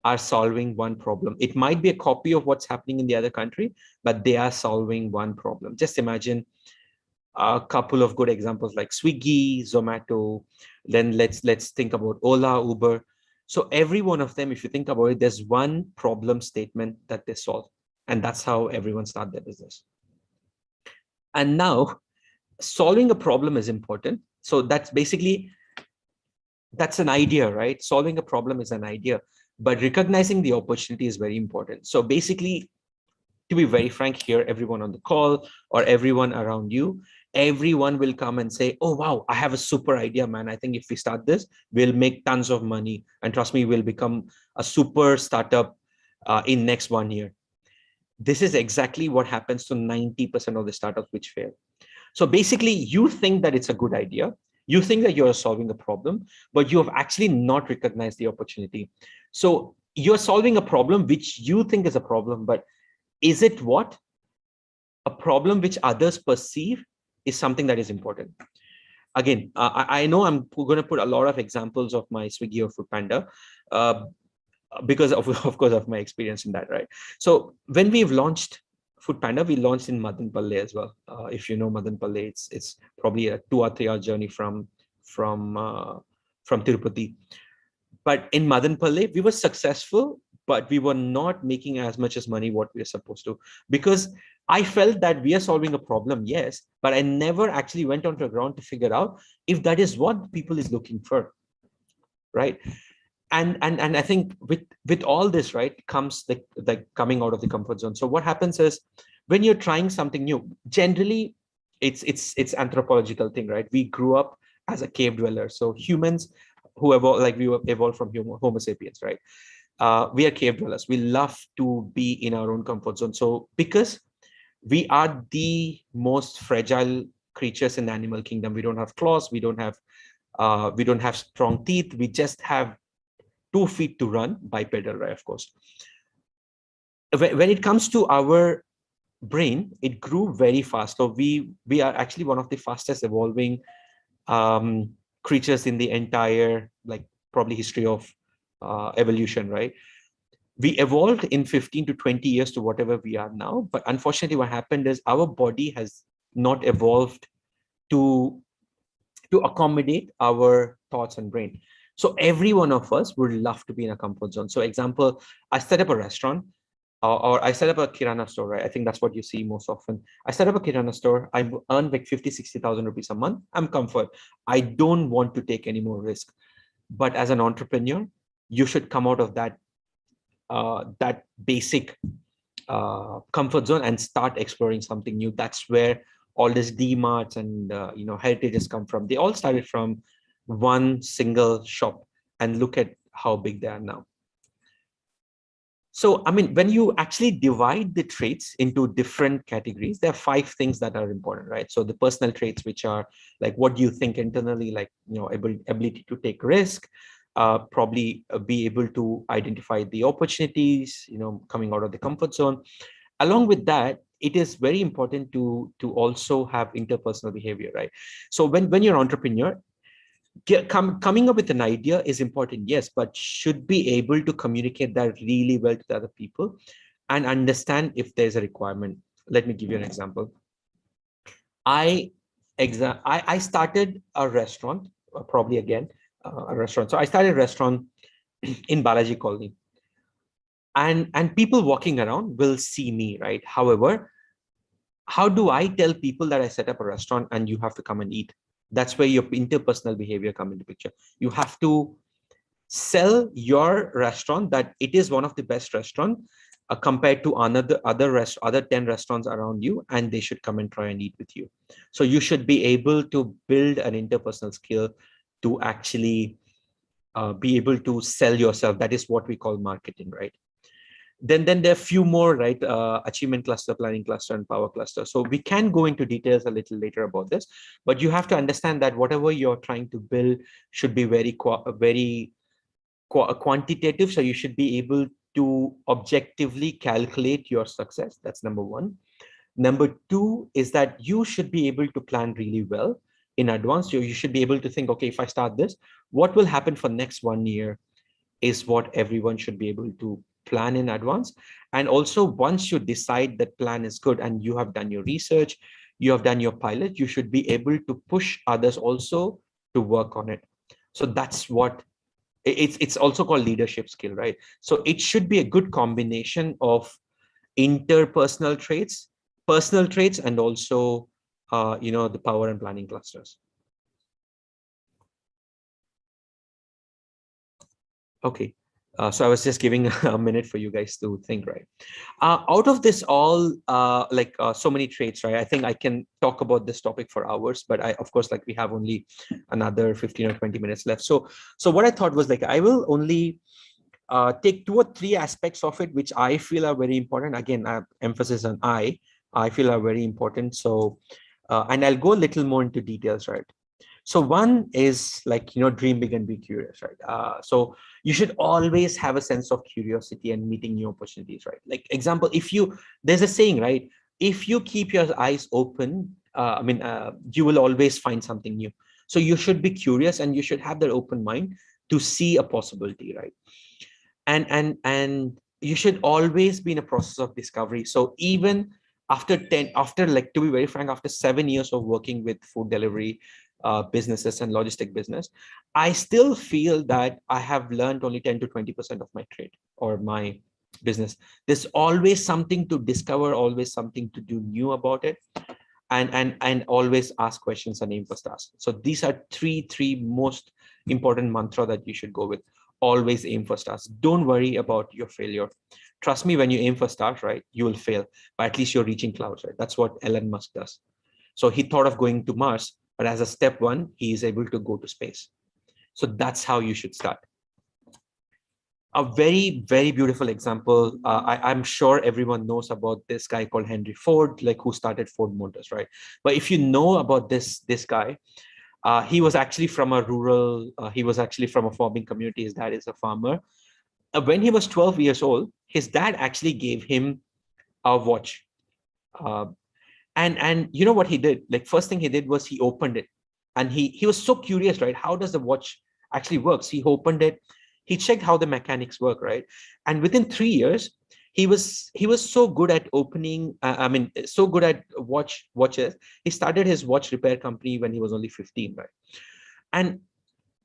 are solving one problem. It might be a copy of what's happening in the other country, but they are solving one problem. Just imagine a couple of good examples like Swiggy, Zomato. Then let's think about Ola, Uber. So every one of them, if you think about it, there's one problem statement that they solve, and that's how everyone starts their business. And now, solving a problem is important. So that's an idea, right? Solving a problem is an idea, but recognizing the opportunity is very important. So basically, to be very frank here, everyone on the call or everyone around you, everyone will come and say, oh, wow, I have a super idea, man. I think if we start this, we'll make tons of money. And trust me, we'll become a super startup in next 1 year. This is exactly what happens to 90% of the startups which fail. So basically, you think that it's a good idea. You think that you're solving a problem, but you have actually not recognized the opportunity. So you're solving a problem which you think is a problem, but is it what? A problem which others perceive is something that is important. Again, I know I'm going to put a lot of examples of my Swiggy or Foodpanda because of course of my experience in that, right? So when we've launched Foodpanda, we launched in Madanpalle as well. If you know Madanpalle, it's probably a 2 or 3 hour journey from Tirupati. But in Madanpalle, we were successful, but we were not making as much as money what we are supposed to, because I felt that we are solving a problem, yes, but I never actually went onto the ground to figure out if that is what people is looking for, right? And I think with all this, right, comes the coming out of the comfort zone. So what happens is, when you're trying something new, generally it's anthropological thing, right? We grew up as a cave dweller. So humans who evolved, like we evolved from Homo sapiens, right? we are cave dwellers. We love to be in our own comfort zone. So because we are the most fragile creatures in the animal kingdom, we don't have claws, we don't have strong teeth, we just have 2 feet to run, bipedal, right? Of course. When it comes to our brain, it grew very fast. So we are actually one of the fastest evolving creatures in the entire, like, probably history of evolution, right? We evolved in 15 to 20 years to whatever we are now. But unfortunately, what happened is our body has not evolved to accommodate our thoughts and brain. So every one of us would love to be in a comfort zone. So example, I set up a restaurant, or I set up a kirana store, right? I think that's what you see most often. I set up a kirana store. I earn like 50,000-60,000 rupees a month. I'm comfort. I don't want to take any more risk. But as an entrepreneur, you should come out of that basic comfort zone and start exploring something new. That's where all these D-marts and heritages come from. They all started from one single shop, and look at how big they are now. So, I mean, when you actually divide the traits into different categories, there are 5 things that are important, right? So the personal traits, which are like, what do you think internally, like, ability to take risk, probably be able to identify the opportunities, coming out of the comfort zone. Along with that, it is very important to also have interpersonal behavior, right? So when you're an entrepreneur, coming up with an idea is important, yes, but should be able to communicate that really well to the other people and understand if there's a requirement. Let me give you an example. I started a restaurant, probably again, a restaurant. So I started a restaurant in Balaji Colony, and people walking around will see me, right? However, how do I tell people that I set up a restaurant and you have to come and eat? That's where your interpersonal behavior come into picture. You have to sell your restaurant that it is one of the best restaurant compared to other 10 restaurants around you, and they should come and try and eat with you. So you should be able to build an interpersonal skill to actually be able to sell yourself. That is what we call marketing, right? Then there are a few more, right? Achievement cluster, planning cluster, and power cluster. So we can go into details a little later about this, but you have to understand that whatever you're trying to build should be very quantitative. So you should be able to objectively calculate your success. That's number 1. Number 2 is that you should be able to plan really well in advance. You should be able to think, okay, if I start this, what will happen for next 1 year is what everyone should be able to plan in advance. And also, once you decide that plan is good and you have done your research, you have done your pilot, you should be able to push others also to work on it. So that's what it's also called leadership skill, right? So it should be a good combination of interpersonal traits, personal traits, and also the power and planning clusters. Okay. So I was just giving a minute for you guys to think, right? Out of this all, so many traits, right? I think I can talk about this topic for hours, but of course, we have only another 15 or 20 minutes left. So what I thought was, I will only take 2 or 3 aspects of it, which I feel are very important. Again, emphasis on I feel are very important. So, and I'll go a little more into details, right? So one is dream big and be curious, right? So you should always have a sense of curiosity and meeting new opportunities, right? Like example, there's a saying, right? If you keep your eyes open, you will always find something new. So you should be curious and you should have that open mind to see a possibility, right? And you should always be in a process of discovery. So even after to be very frank, after 7 years of working with food delivery businesses and logistic business, I still feel that I have learned only 10 to 20% of my trade or my business. There's always something to discover, always something to do new about it, and always ask questions and aim for stars. So these are three most important mantra that you should go with. Always aim for stars. Don't worry about your failure. Trust me, when you aim for stars, right, you will fail, but at least you're reaching clouds, right? That's what Elon Musk does. So he thought of going to Mars, but as a step 1, he is able to go to space. So that's how you should start. A very, very beautiful example. I'm sure everyone knows about this guy called Henry Ford, like who started Ford Motors, right? But if you know about this guy, he was actually from a rural, he was actually from a farming community. His dad is a farmer. When he was 12 years old, his dad actually gave him a watch. Uh, and you know what he did? Like first thing he did was he opened it, and he was so curious, right? How does the watch actually works? He opened it, he checked how the mechanics work, right? And within 3 years, he was so good at opening. I mean, so good at watches. He started his watch repair company when he was only 15, right? And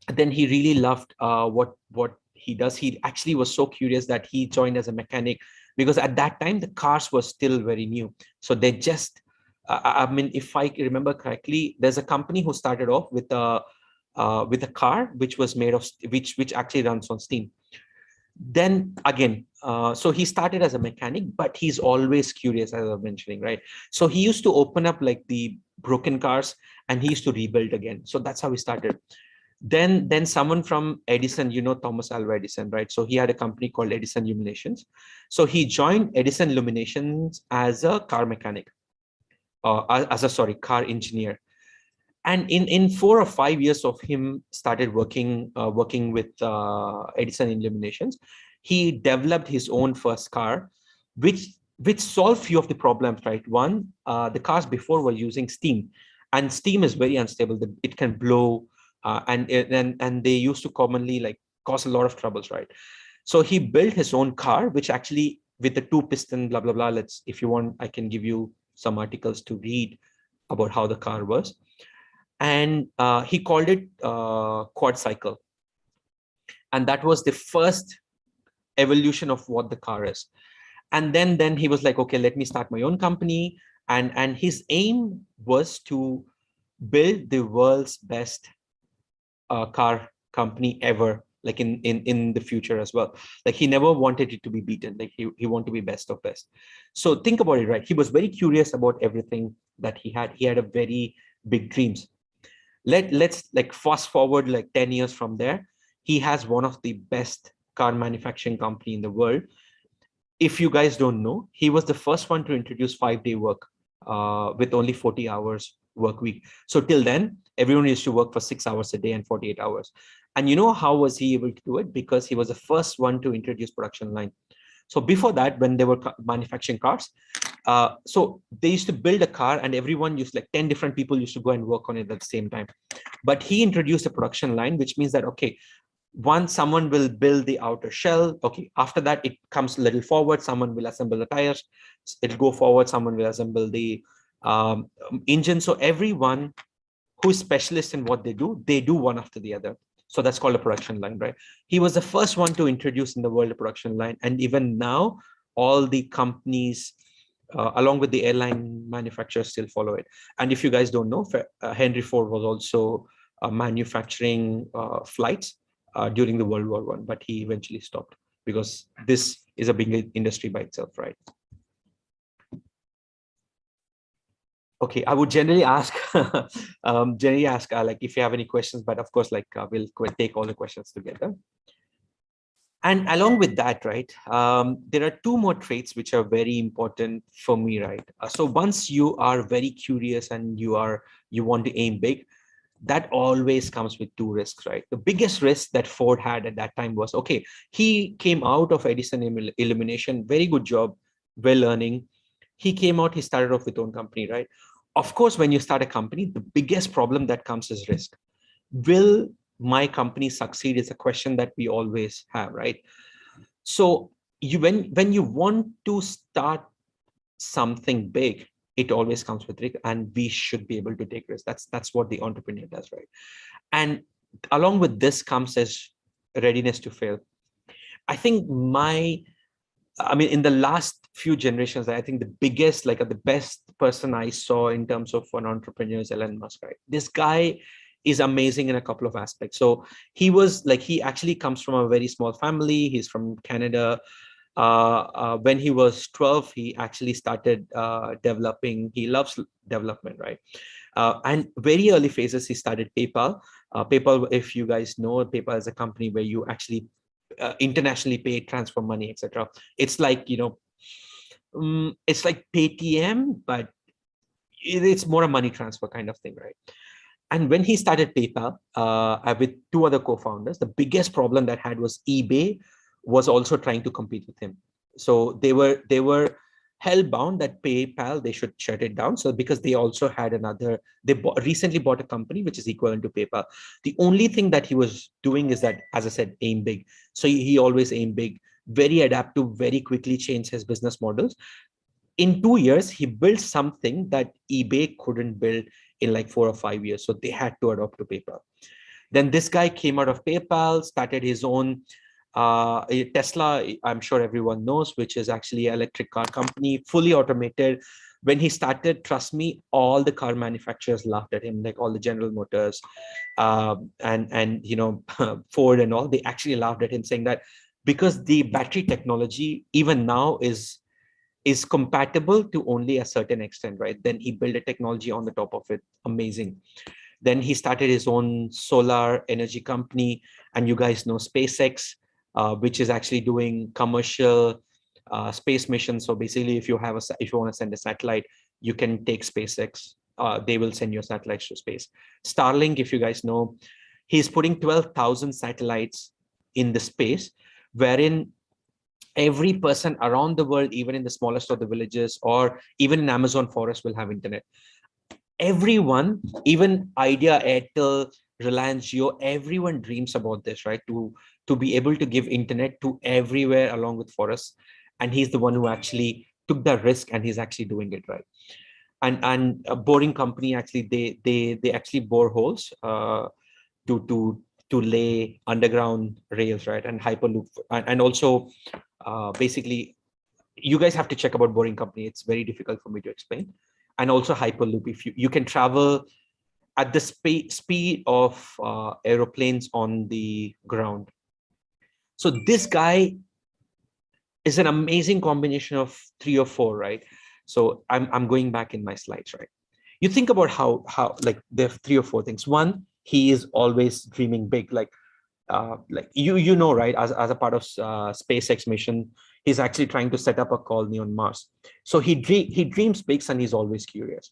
then he really loved what he does. He actually was so curious that he joined as a mechanic, because at that time the cars were still very new. So they just I mean, if I remember correctly, there's a company who started off with a car which was made of which actually runs on steam. Then again, so he started as a mechanic, but he's always curious, as I was mentioning, right? So he used to open up like the broken cars and he used to rebuild again. So that's how he started. Then someone from Edison, you know, Thomas Alva Edison, right? So he had a company called Edison Illuminations. So he joined Edison Illuminations as a car mechanic, car engineer. And in 4 or 5 years of him started working with Edison Illuminations, he developed his own first car, which solved few of the problems, right? One, the cars before were using steam, and steam is very unstable. It can blow, and they used to commonly like cause a lot of troubles, right? So he built his own car, which actually with the two piston, blah blah blah. If you want, I can give you some articles to read about how the car was. And he called it quad cycle, and that was the first evolution of what the car is. And then he was like, okay, let me start my own company. And his aim was to build the world's best car company ever, like in the future as well. Like he never wanted it to be beaten. Like he wanted to be best of best. So think about it, right? He was very curious about everything that he had a very big dreams. Let's like fast forward like 10 years from there. He has one of the best car manufacturing company in the world. If you guys don't know, he was the first one to introduce 5-day work with only 40 hours work week. So till then, everyone used to work for 6 hours a day and 48 hours. And you know how was he able to do it? Because he was the first one to introduce production line. So before that, when they were manufacturing cars, so they used to build a car and everyone used, like 10 different people used to go and work on it at the same time. But he introduced a production line, which means that, okay, once someone will build the outer shell, okay, after that, it comes a little forward, someone will assemble the tires, it'll go forward, someone will assemble the engine. So everyone who is specialist in what they do one after the other. So that's called a production line, right? He was the first one to introduce in the world a production line. And even now, all the companies, along with the airline manufacturers, still follow it. And if you guys don't know, Henry Ford was also manufacturing flights during the World War I, but he eventually stopped because this is a big industry by itself, right? Okay, I would generally ask, like if you have any questions, but of course, like we'll take all the questions together. And along with that, right, there are two more traits which are very important for me, right? So once you are very curious and you want to aim big, that always comes with two risks, right? The biggest risk that Ford had at that time was, okay, he came out of Edison Illumination, very good job, well earning. He came out, he started off with own company, right? Of course, when you start a company, the biggest problem that comes is risk. Will my company succeed is a question that we always have, right? So when you want to start something big, it always comes with risk, and we should be able to take risks. That's what the entrepreneur does, right? And along with this comes as readiness to fail. I think in the last few generations, I think the biggest, like the best person I saw in terms of an entrepreneur is Elon Musk, right? This guy is amazing in a couple of aspects. So he actually comes from a very small family. He's from Canada. When he was 12, he actually started developing. He loves development, right? And very early phases, he started PayPal. PayPal, if you guys know, PayPal is a company where you actually internationally pay, transfer money, etc. It's like, it's like Paytm, but it's more a money transfer kind of thing, right? And when he started PayPal with two other co-founders, the biggest problem that had was eBay was also trying to compete with him. So they were hell-bound that PayPal, they should shut it down. So because they also had recently bought a company which is equivalent to PayPal. The only thing that he was doing is that, as I said, aim big. So he always aimed big, very adaptive, very quickly changed his business models. In 2 years, he built something that eBay couldn't build in like 4 or 5 years. So they had to adopt to PayPal. Then this guy came out of PayPal, started his own Tesla, I'm sure everyone knows, which is actually an electric car company, fully automated. When he started, trust me, all the car manufacturers laughed at him, like all the General Motors and Ford and all. They actually laughed at him, saying that because the battery technology even now is compatible to only a certain extent, right? Then he built a technology on the top of it. Amazing. Then he started his own solar energy company, and you guys know SpaceX, which is actually doing commercial space missions. So basically, if you want to send a satellite, you can take SpaceX. They will send your satellites to space. Starlink, if you guys know, he's putting 12,000 satellites in the space, wherein every person around the world, even in the smallest of the villages or even in Amazon forest, will have internet. Everyone, even Idea, Airtel, Reliance Jio, everyone dreams about this, right? To be able to give internet to everywhere along with forests. And he's the one who actually took the risk, and he's actually doing it, right? And a boring company, actually, they actually bore holes to lay underground rails, right? And Hyperloop, and also basically, you guys have to check about boring company. It's very difficult for me to explain. And also Hyperloop, if you can travel at the speed of aeroplanes on the ground. So this guy is an amazing combination of 3 or 4, right? So I'm going back in my slides, right? You think about how like there are 3 or 4 things. One, he is always dreaming big, like right, as a part of SpaceX mission, he's actually trying to set up a colony on Mars. So he dreams big, and he's always curious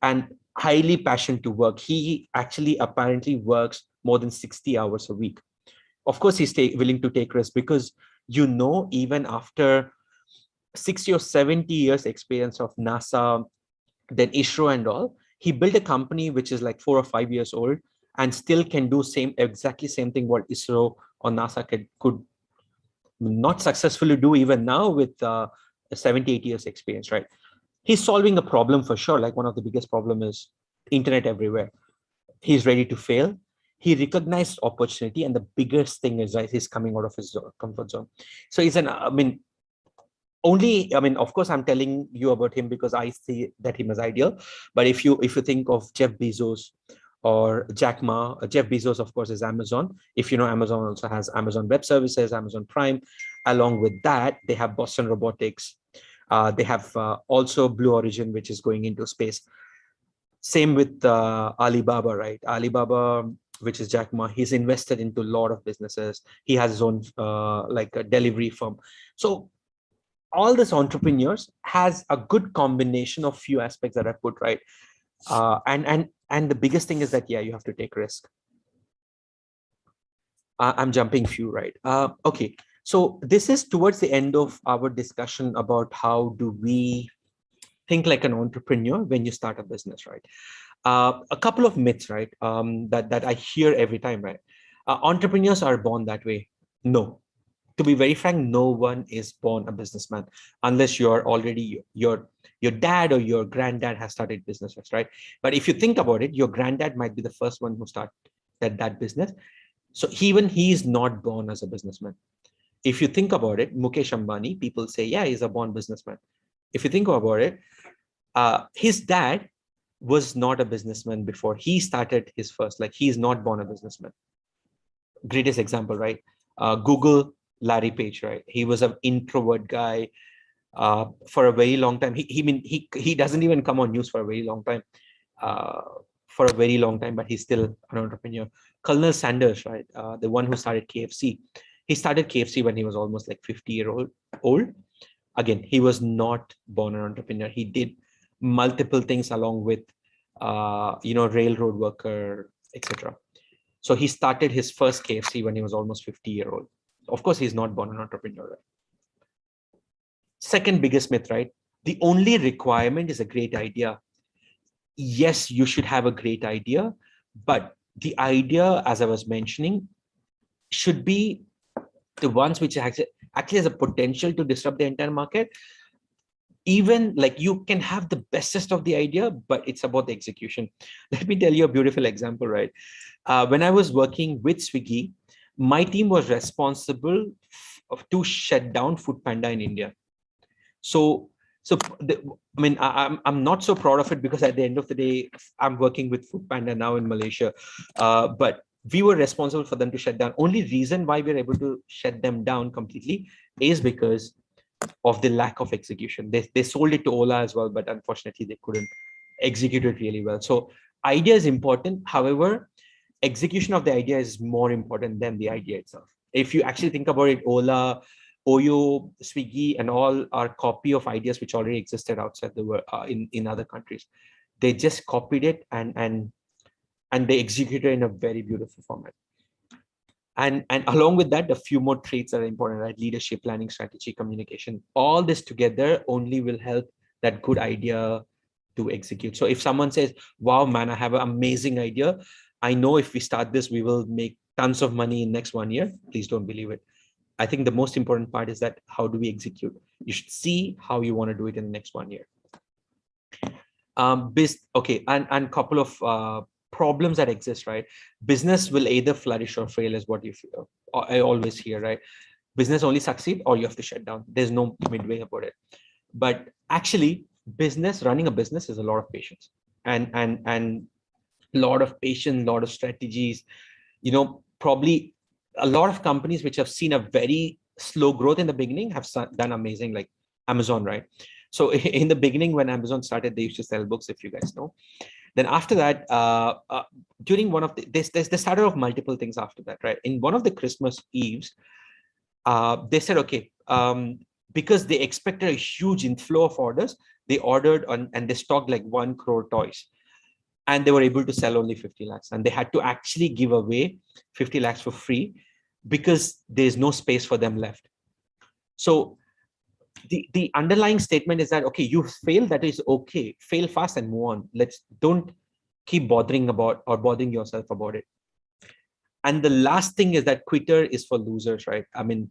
and highly passionate to work. He actually apparently works more than 60 hours a week. Of course, he's willing to take risks, because even after 60 or 70 years experience of NASA, then ISRO and all, he built a company which is like 4 or 5 years old, and still can do exactly same thing what ISRO or NASA could not successfully do even now with 70, 80 years experience, right? He's solving a problem for sure. Like one of the biggest problem is internet everywhere. He's ready to fail. He recognized opportunity, and the biggest thing is, right, he's coming out of his comfort zone. So he's of course, I'm telling you about him because I see that him as ideal. But if you think of Jeff Bezos or Jack Ma, Jeff Bezos, of course, is Amazon. If you know, Amazon also has Amazon Web Services, Amazon Prime. Along with that, they have Boston Robotics. They have also Blue Origin, which is going into space. Same with Alibaba, right? Alibaba, which is Jack Ma, he's invested into a lot of businesses. He has his own like a delivery firm. So all these entrepreneurs has a good combination of few aspects that I put, right? And the biggest thing is that, yeah, you have to take risk. I'm jumping few, right? Okay, so this is towards the end of our discussion about how do we think like an entrepreneur when you start a business, right? A couple of myths, right? That I hear every time, right? Entrepreneurs are born that way. No, to be very frank, no one is born a businessman unless you're already your dad or your granddad has started businesses, right? But if you think about it, your granddad might be the first one who started that business. So even he is not born as a businessman. If you think about it, Mukesh Ambani, people say, yeah, he's a born businessman. If you think about it, his dad was not a businessman before he started his first, like he's not born a businessman. Greatest example, right? Google, Larry Page, right? He was an introvert guy for a very long time. He doesn't even come on news for a very long time. But he's still an entrepreneur. Colonel Sanders, right? The one who started KFC. He started KFC when he was almost like 50-year-old. Again, he was not born an entrepreneur. He did multiple things along with, railroad worker, etc. So he started his first KFC when he was almost 50-year-old. Of course, he's not born an entrepreneur. Right? Second biggest myth, right? The only requirement is a great idea. Yes, you should have a great idea, but the idea, as I was mentioning, should be the ones which actually has a potential to disrupt the entire market. Even like you can have the bestest of the idea, but it's about the execution. Let me tell you a beautiful example, right? When I was working with Swiggy, my team was responsible to shut down Food Panda in India. I'm not so proud of it because at the end of the day, I'm working with Food Panda now in Malaysia, but we were responsible for them to shut down. Only reason why we're able to shut them down completely is because of the lack of execution. They sold it to Ola as well, but unfortunately they couldn't execute it really well. So idea is important. However, execution of the idea is more important than the idea itself. If you actually think about it, Ola, Oyo, Swiggy, and all are copy of ideas which already existed outside the world, in other countries. They just copied it and they executed it in a very beautiful format. And along with that, a few more traits are important, right? Leadership, planning, strategy, communication. All this together only will help that good idea to execute. So if someone says, wow, man, I have an amazing idea. I know if we start this, we will make tons of money in next 1 year. Please don't believe it. I think the most important part is that how do we execute? You should see how you want to do it in the next 1 year. Okay, and couple of problems that exist, right? Business will either flourish or fail, is what I always hear, right? Business only succeed or you have to shut down. There's no midway about it. But actually, running a business is a lot of patience and a lot of patience, a lot of strategies. Probably a lot of companies which have seen a very slow growth in the beginning have done amazing, like Amazon, right? So in the beginning, when Amazon started, they used to sell books, if you guys know. Then after that, during one of they started off multiple things after that, right? In one of the Christmas Eves, they said, okay, because they expected a huge inflow of orders, they ordered and they stocked like 1 crore toys. And they were able to sell only 50 lakhs. And they had to actually give away 50 lakhs for free because there's no space for them left. So the underlying statement is that, okay, you fail, that is okay. Fail fast and move on. Don't keep bothering yourself about it. And the last thing is that quitter is for losers, right? I mean,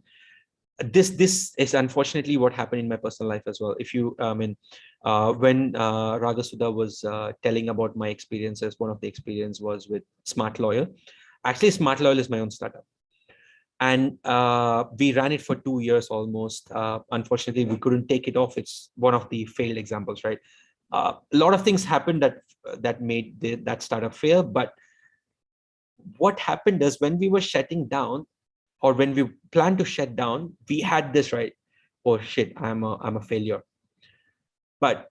this is unfortunately what happened in my personal life as well. If you, when Ragasudha was telling about my experiences, one of the experience was with Smart Loyal. Actually, Smart Loyal is my own startup. And we ran it for 2 years almost. Unfortunately, we couldn't take it off. It's one of the failed examples, right? A lot of things happened that made that startup fail. But what happened is when we were shutting down, or when we planned to shut down, we had this, right? Oh shit, I'm a failure. But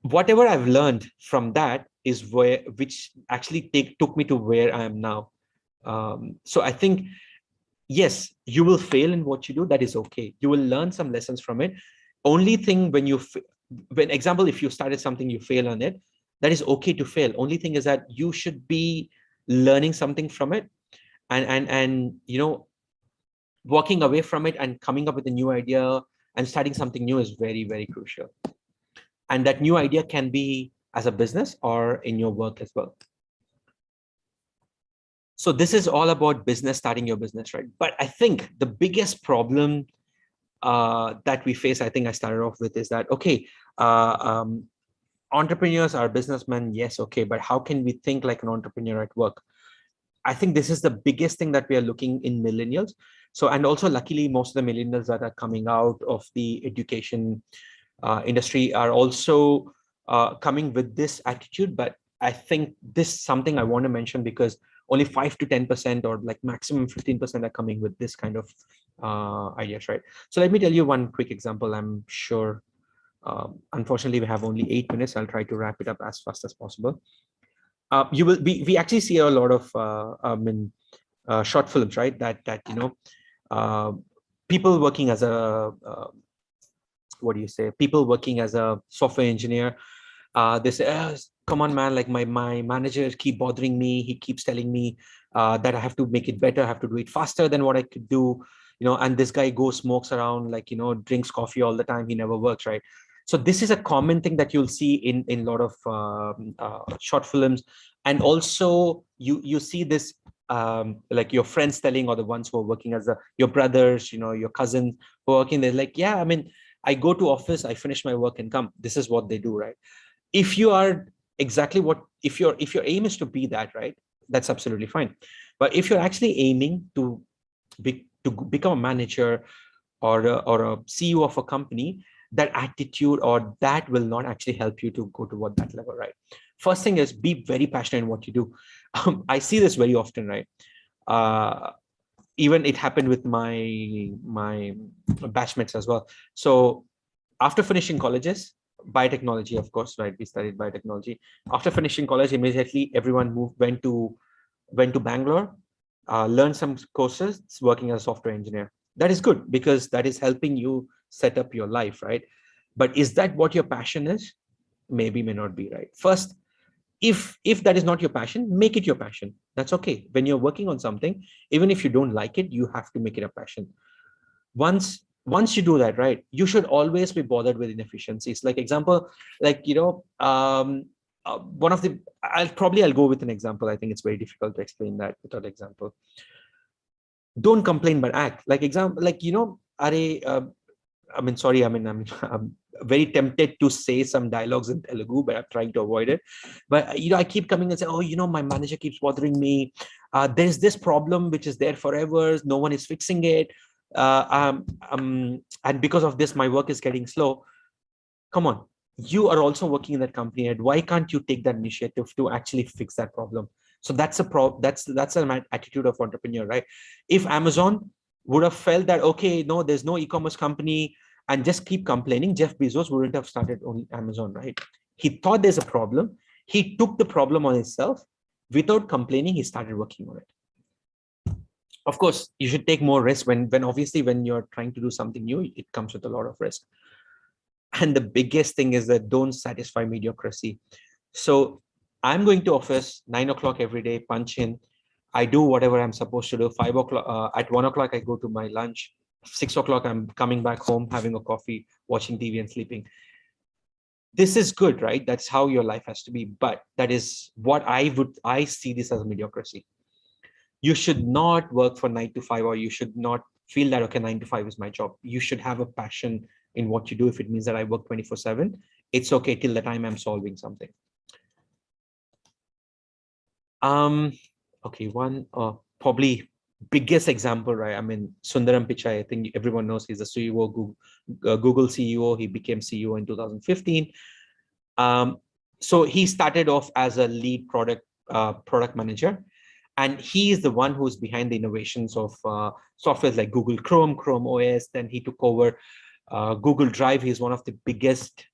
whatever I've learned from that is which actually took me to where I am now. So I think, yes, you will fail in what you do. That is okay. You will learn some lessons from it. Only thing example, if you started something, you fail on it, that is okay to fail. Only thing is that you should be learning something from it and walking away from it and coming up with a new idea and starting something new is very, very crucial. And that new idea can be as a business or in your work as well. So this is all about business, starting your business, right? But I think the biggest problem that we face, I think I started off with, is that, okay, entrepreneurs are businessmen, yes, okay, but how can we think like an entrepreneur at work? I think this is the biggest thing that we are looking in millennials. So, and also luckily, most of the millennials that are coming out of the education industry are also coming with this attitude. But I think this is something I want to mention because only 5 to 10% or like maximum 15% are coming with this kind of ideas, right? So let me tell you one quick example. I'm sure, unfortunately, we have only 8 minutes. I'll try to wrap it up as fast as possible. We actually see a lot of short films, right? That people working as a what do you say? People working as a software engineer. They say, oh, come on, man, like my manager keep bothering me. He keeps telling me that I have to make it better. I have to do it faster than what I could do. And this guy goes smokes around, like, drinks coffee all the time. He never works, right? So this is a common thing that you'll see in a lot of short films. And also you see this like your friends telling, or the ones who are working as your brothers, your cousins who are working, they're like, yeah, I mean, I go to office, I finish my work and come. This is what they do, right? If you are exactly if your aim is to be that, right, that's absolutely fine. But if you're actually aiming to become a manager or a CEO of a company, that attitude or that will not actually help you to go toward that level, right? First thing is be very passionate in what you do. I see this very often, right? Even it happened with my batchmates as well. So after finishing colleges, biotechnology, of course, right? We studied biotechnology. After finishing college, immediately everyone went to Bangalore, learned some courses, working as a software engineer. That is good because that is helping you set up your life, right? But is that what your passion is? Maybe, may not be, right? First, if that is not your passion, make it your passion. That's okay. When you're working on something, even if you don't like it, you have to make it a passion. Once you do that, right, you should always be bothered with inefficiencies. Like example, like one of the I'll go with an example. I think it's very difficult to explain that without example. Don't complain but act. Like example, like I'm very tempted to say some dialogues in Telugu, but I'm trying to avoid it. But I keep coming and say, oh, my manager keeps bothering me. There's this problem which is there forever. No one is fixing it. And because of this, my work is getting slow. Come on, you are also working in that company, and why can't you take that initiative to actually fix that problem? So that's an attitude of entrepreneur, right? If Amazon would have felt that, okay, no, there's no e-commerce company, and just keep complaining, Jeff Bezos wouldn't have started on Amazon, right? He thought there's a problem. He took the problem on himself. Without complaining, he started working on it. Of course, you should take more risk when obviously when you're trying to do something new, it comes with a lot of risk. And the biggest thing is that don't satisfy mediocrity. So I'm going to office 9 o'clock every day, punch in. I do whatever I'm supposed to do. 5 o'clock, at 1 o'clock, I go to my lunch. 6 o'clock, I'm coming back home, having a coffee, watching TV and sleeping. This is good, right? That's how your life has to be. But that is what I see this as a mediocrity. You should not work for 9 to 5, or you should not feel that, okay, 9 to 5 is my job. You should have a passion in what you do. If it means that I work 24/7, it's okay till the time I'm solving something. Okay, one probably biggest example, right? I mean, Sundaram Pichai, I think everyone knows he's the CEO, Google CEO. He became CEO in 2015. So he started off as a lead product manager, and he is the one who's behind the innovations of softwares like Google Chrome OS. Then he took over Google Drive. He's one of the biggest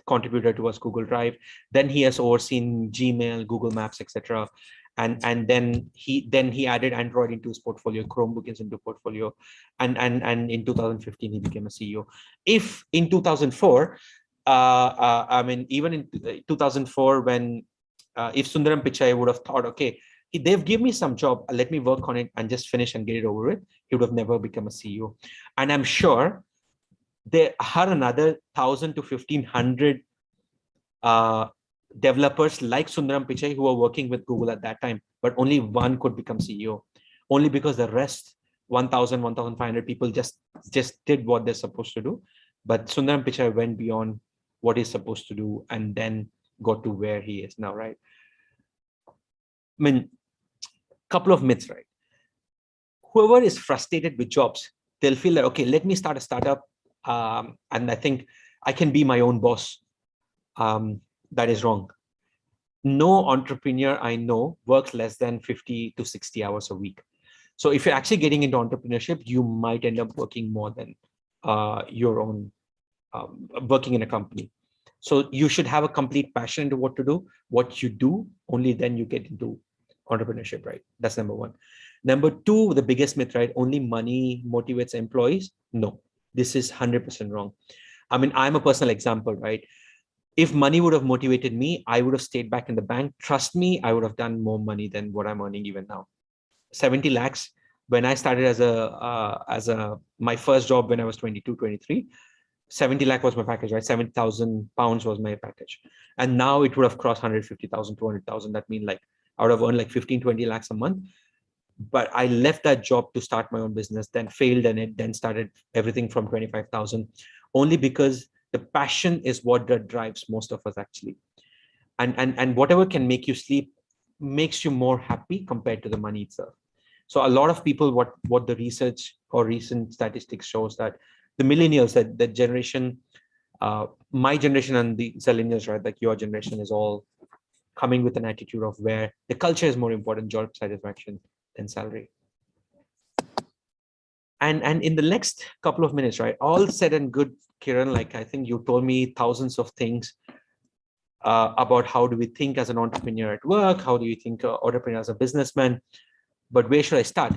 contributor towards Google Drive. Then he has overseen Gmail, Google Maps, etc. And then he added Android into his portfolio, Chromebook is into portfolio, and in 2015 he became a CEO. If in 2004, I mean, even in 2004, when if Sundaram Pichai would have thought, okay, they've given me some job, let me work on it and just finish and get it over with, he would have never become a CEO. And I'm sure there are another 1,000 to 1,500 developers like Sundaram Pichai who are working with Google at that time, but only one could become CEO, only because the rest 1,000, 1,500 people just did what they're supposed to do. But Sundaram Pichai went beyond what he's supposed to do and then got to where he is now, right? I mean, couple of myths, right? Whoever is frustrated with jobs, they'll feel that, okay, let me start a startup, and I think I can be my own boss. That is wrong. No entrepreneur I know works less than 50 to 60 hours a week. So if you're actually getting into entrepreneurship, you might end up working more than your own working in a company. So you should have a complete passion into what to do, what you do, only then you get into entrepreneurship, right? That's number one. Number two, the biggest myth, right? Only money motivates employees. No, this is 100% wrong. I mean, I'm a personal example, right? If money would have motivated me, I would have stayed back in the bank. Trust me, I would have done more money than what I'm earning even now. 70 lakhs when I started as a my first job when I was 22, 23. 70 lakh was my package, right? 70,000 pounds was my package. And now it would have crossed 150,000, 200,000. That means like I would have earned like 15, 20 lakhs a month. But I left that job to start my own business, then failed in it, then started everything from 25,000, only because the passion is what that drives most of us actually. And whatever can make you sleep makes you more happy compared to the money itself. So a lot of people, what the research or recent statistics shows that the millennials, that generation, my generation and the millennials, right, like your generation is all coming with an attitude of where the culture is more important, job satisfaction than salary. And in the next couple of minutes, right, all said and good, Kiran, like I think you told me thousands of things about how do we think as an entrepreneur at work, how do you think entrepreneur as a businessman, but where should I start?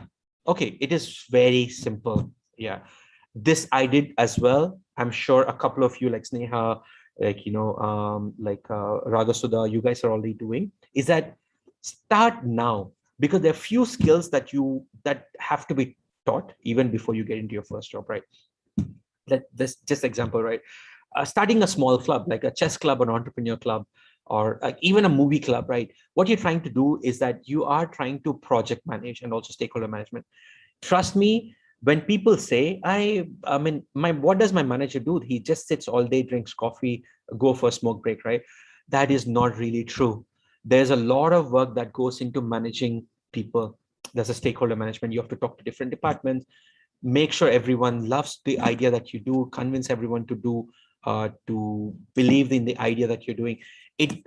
Okay, it is very simple. Yeah, this I did as well. I'm sure a couple of you like Sneha, like, you know, Radhasudha, you guys are already doing, is that start now, because there are few skills that have to be taught even before you get into your first job, right? This just example, right? Starting a small club, like a chess club, an entrepreneur club, or like even a movie club, right? What you're trying to do is that you are trying to project manage and also stakeholder management. Trust me, when people say, I mean, what does my manager do? He just sits all day, drinks coffee, go for a smoke break, right? That is not really true. There's a lot of work that goes into managing people. There's a stakeholder management. You have to talk to different departments, make sure everyone loves the idea that you do, convince everyone to believe in the idea that you're doing.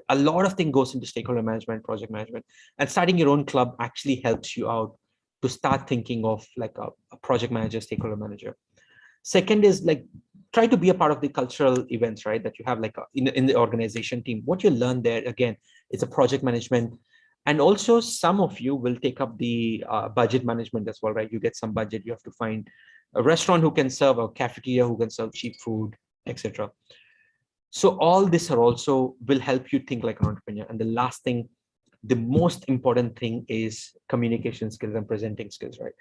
A lot of things goes into stakeholder management, project management, and starting your own club actually helps you out to start thinking of like a project manager, stakeholder manager. Second is like, try to be a part of the cultural events, right? That you have like in the organization team. What you learn there, again, is a project management. And also some of you will take up the budget management as well, right? You get some budget, you have to find a restaurant who can serve, a cafeteria who can serve cheap food, etc. So all this are also will help you think like an entrepreneur. And the last thing, the most important thing is communication skills and presenting skills, right?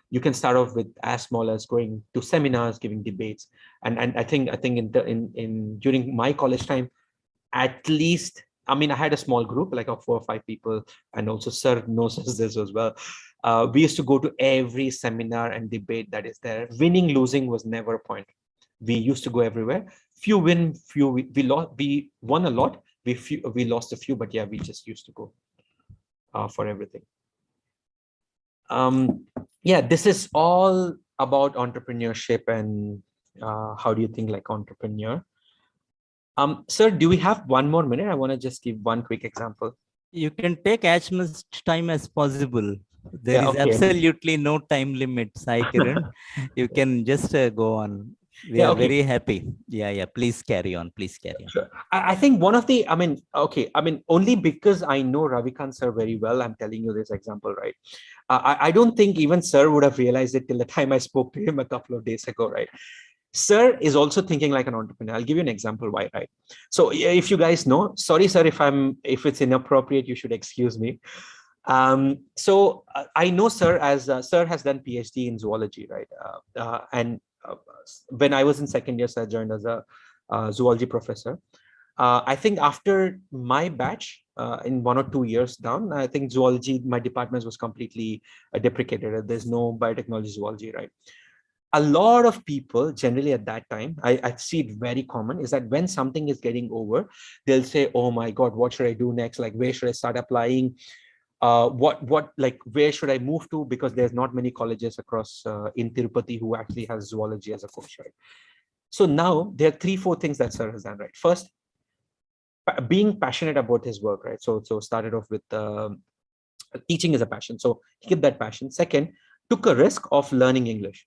You can start off with as small as going to seminars, giving debates. And I think in during my college time, at least, I mean, I had a small group like of 4 or 5 people, and also Sir knows this as well. We used to go to every seminar and debate that is there. Winning, losing was never a point. We used to go everywhere. Few win, few we lost. We won a lot. We lost a few, but yeah, we just used to go for everything. Yeah, this is all about entrepreneurship and how do you think like entrepreneur. Sir, do we have one more minute? I want to just give one quick example. You can take as much time as possible. There is okay. absolutely no time limit, Sai Kiran. You can just go on. We are very happy. Yeah. Please carry on. Please carry on. Sure. I think one of the, only because I know Ravikanth sir very well, I'm telling you this example, right? I don't think even sir would have realized it till the time I spoke to him a couple of days ago, right? Sir is also thinking like an entrepreneur. I'll give you an example why, right? So if you guys know, sorry, sir, if it's inappropriate, you should excuse me. So I know sir as sir has done PhD in zoology, right? When I was in second year, sir joined as a zoology professor. I think after my batch, in 1 or 2 years down, I think zoology, my department was completely deprecated. There's no biotechnology zoology, right? A lot of people generally at that time, I see it very common, is that when something is getting over, they'll say, oh my God, what should I do next? Like, where should I start applying? Where should I move to? Because there's not many colleges across in Tirupati who actually has zoology as a course, right? So now there are 3-4 things that sir has done, right? First, being passionate about his work, right? So started off with teaching is a passion. So he kept that passion. Second, took a risk of learning English.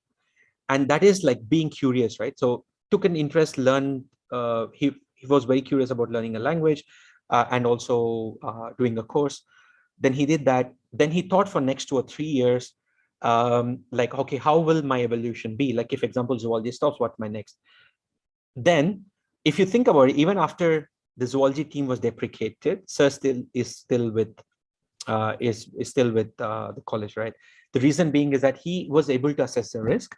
And that is like being curious, right? So took an interest, learned, he was very curious about learning a language and also doing a course. Then he did that. Then he thought for next 2 or 3 years, like, okay, how will my evolution be? Like, if example zoology stops, what's my next? Then, if you think about it, even after the zoology team was deprecated, Sir is still with the college, right? The reason being is that he was able to assess the risk,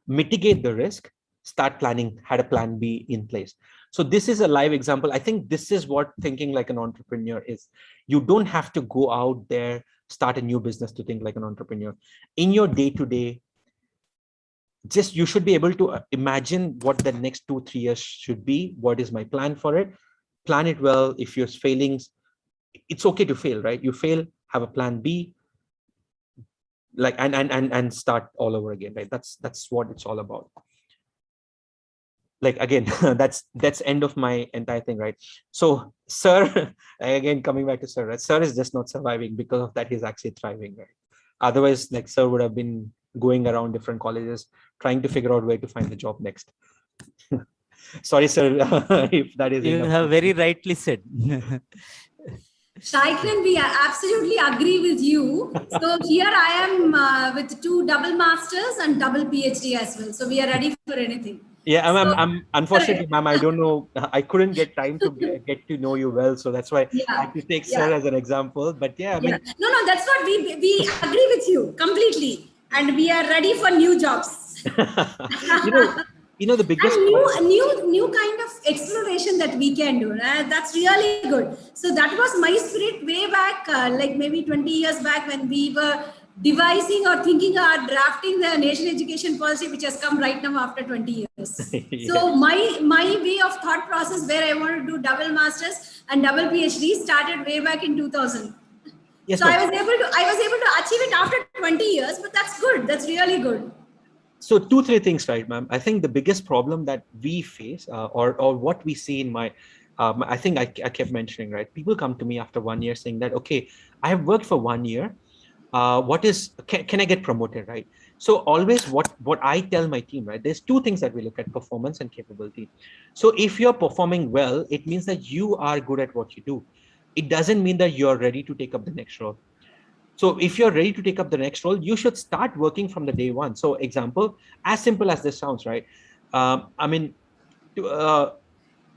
mitigate the risk, start planning, had a plan B in place. So this is a live example. I think this is what thinking like an entrepreneur is. You don't have to go out there, start a new business to think like an entrepreneur. In your day-to-day, just you should be able to imagine what the next 2-3 years should be. What is my plan for it? Plan it well. If you're failing, it's okay to fail, right? You fail, have a plan B, like and start all over again, right? That's what it's all about. Like, again, that's end of my entire thing, right? So Sir, again, coming back to Sir, right? Sir is just not surviving. Because of that, he's actually thriving, right? Otherwise, like, Sir would have been going around different colleges trying to figure out where to find the job next. Sorry, Sir, if that is You have very rightly said. Shaikran, we absolutely agree with you. So here I am with 2 double masters and double PhD as well. So we are ready for anything. Yeah, So, I'm unfortunately, ma'am, I don't know. I couldn't get time to get to know you well, so that's why I have to take Sir as an example. But yeah, I mean, no, that's what we agree with you completely, and we are ready for new jobs. you know the biggest And new kind of exploration that we can do. That's really good. So that was my spirit way back, like maybe 20 years back, when we were devising or thinking or drafting the national education policy, which has come right now after 20 years. Yeah. So my way of thought process, where I want to do double masters and double PhD, started way back in 2000. Yes, so I was able to achieve it after 20 years, but that's good. That's really good. So 2-3 things, right, ma'am? I think the biggest problem that we face, or what we see in my, I think I kept mentioning, right? People come to me after 1 year saying that, okay, I have worked for 1 year. Can I get promoted, right? So always what I tell my team, right? There's 2 things that we look at: performance and capability. So if you're performing well, it means that you are good at what you do. It doesn't mean that you're ready to take up the next role. So if you're ready to take up the next role, you should start working from the day one. So example, as simple as this sounds, right? I mean,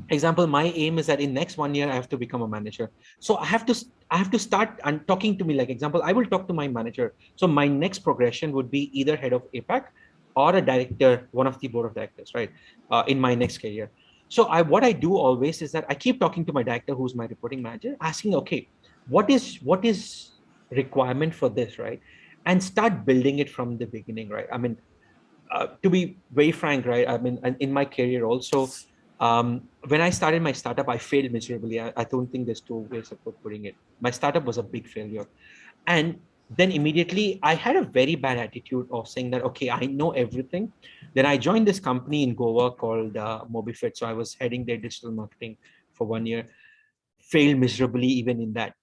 example, my aim is that in next 1 year, I have to become a manager. So I have to start and talking to me. Like example, I will talk to my manager. So my next progression would be either head of APAC or a director, one of the board of directors, right? In my next career. So what I do always is that I keep talking to my director, who's my reporting manager, asking, okay, what is requirement for this, right? And start building it from the beginning, right? I mean, to be very frank, right? I mean, in my career also, when I started my startup, I failed miserably. I don't think there's 2 ways of putting it. My startup was a big failure. And then immediately I had a very bad attitude of saying that, okay, I know everything. Then I joined this company in Goa called MobiFit. So I was heading their digital marketing for 1 year, failed miserably even in that.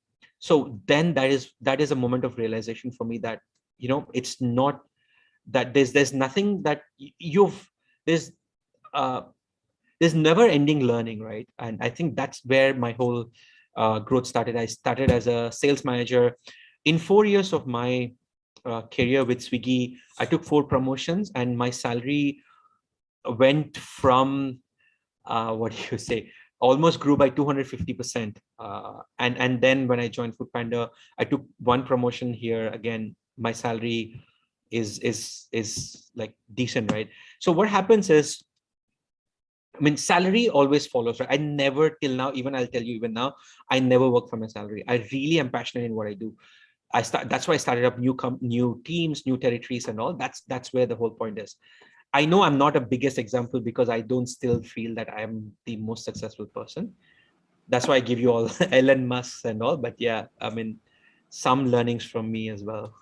So then that is a moment of realization for me that, it's not that there's nothing that there's never ending learning, right? And I think that's where my whole growth started. I started as a sales manager. In 4 years of my career with Swiggy, I took 4 promotions, and my salary went from what do you say, almost grew by 250%. And then when I joined Foodpanda, I took 1 promotion here. Again, my salary is like decent, right? So what happens is, I mean, salary always follows, right? I never till now, even I'll tell you, even now, I never work for my salary. I really am passionate in what I do. That's why I started up new teams, new territories, and all. That's where the whole point is. I know I'm not a biggest example because I don't still feel that I'm the most successful person. That's why I give you all Elon Musk and all. But yeah, I mean, some learnings from me as well.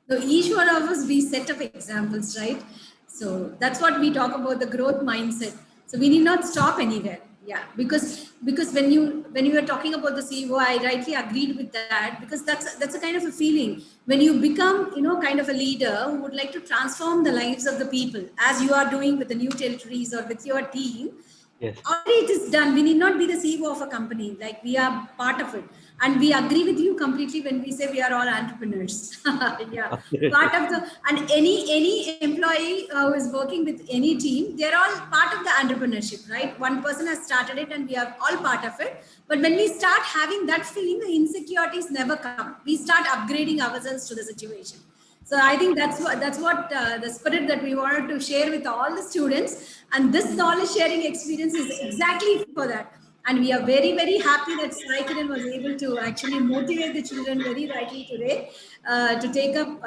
So each one of us, we set up examples, right? So that's what we talk about, the growth mindset. So we need not stop anywhere. Yeah, because when you were talking about the CEO, I rightly agreed with that, because that's a kind of a feeling when you become, kind of a leader who would like to transform the lives of the people, as you are doing with the new territories or with your team. Yes. already it is done. We need not be the CEO of a company. Like, we are part of it, and we agree with you completely when we say we are all entrepreneurs. Yeah, part of the, and any employee who is working with any team, they're all part of the entrepreneurship, right? One person has started it, and we are all part of it. But when we start having that feeling, the insecurities never come. We start upgrading ourselves to the situation. So I think that's what the spirit that we wanted to share with all the students, and this knowledge sharing experience is exactly for that. And we are very happy that Sai Kiran was able to actually motivate the children very rightly today to take up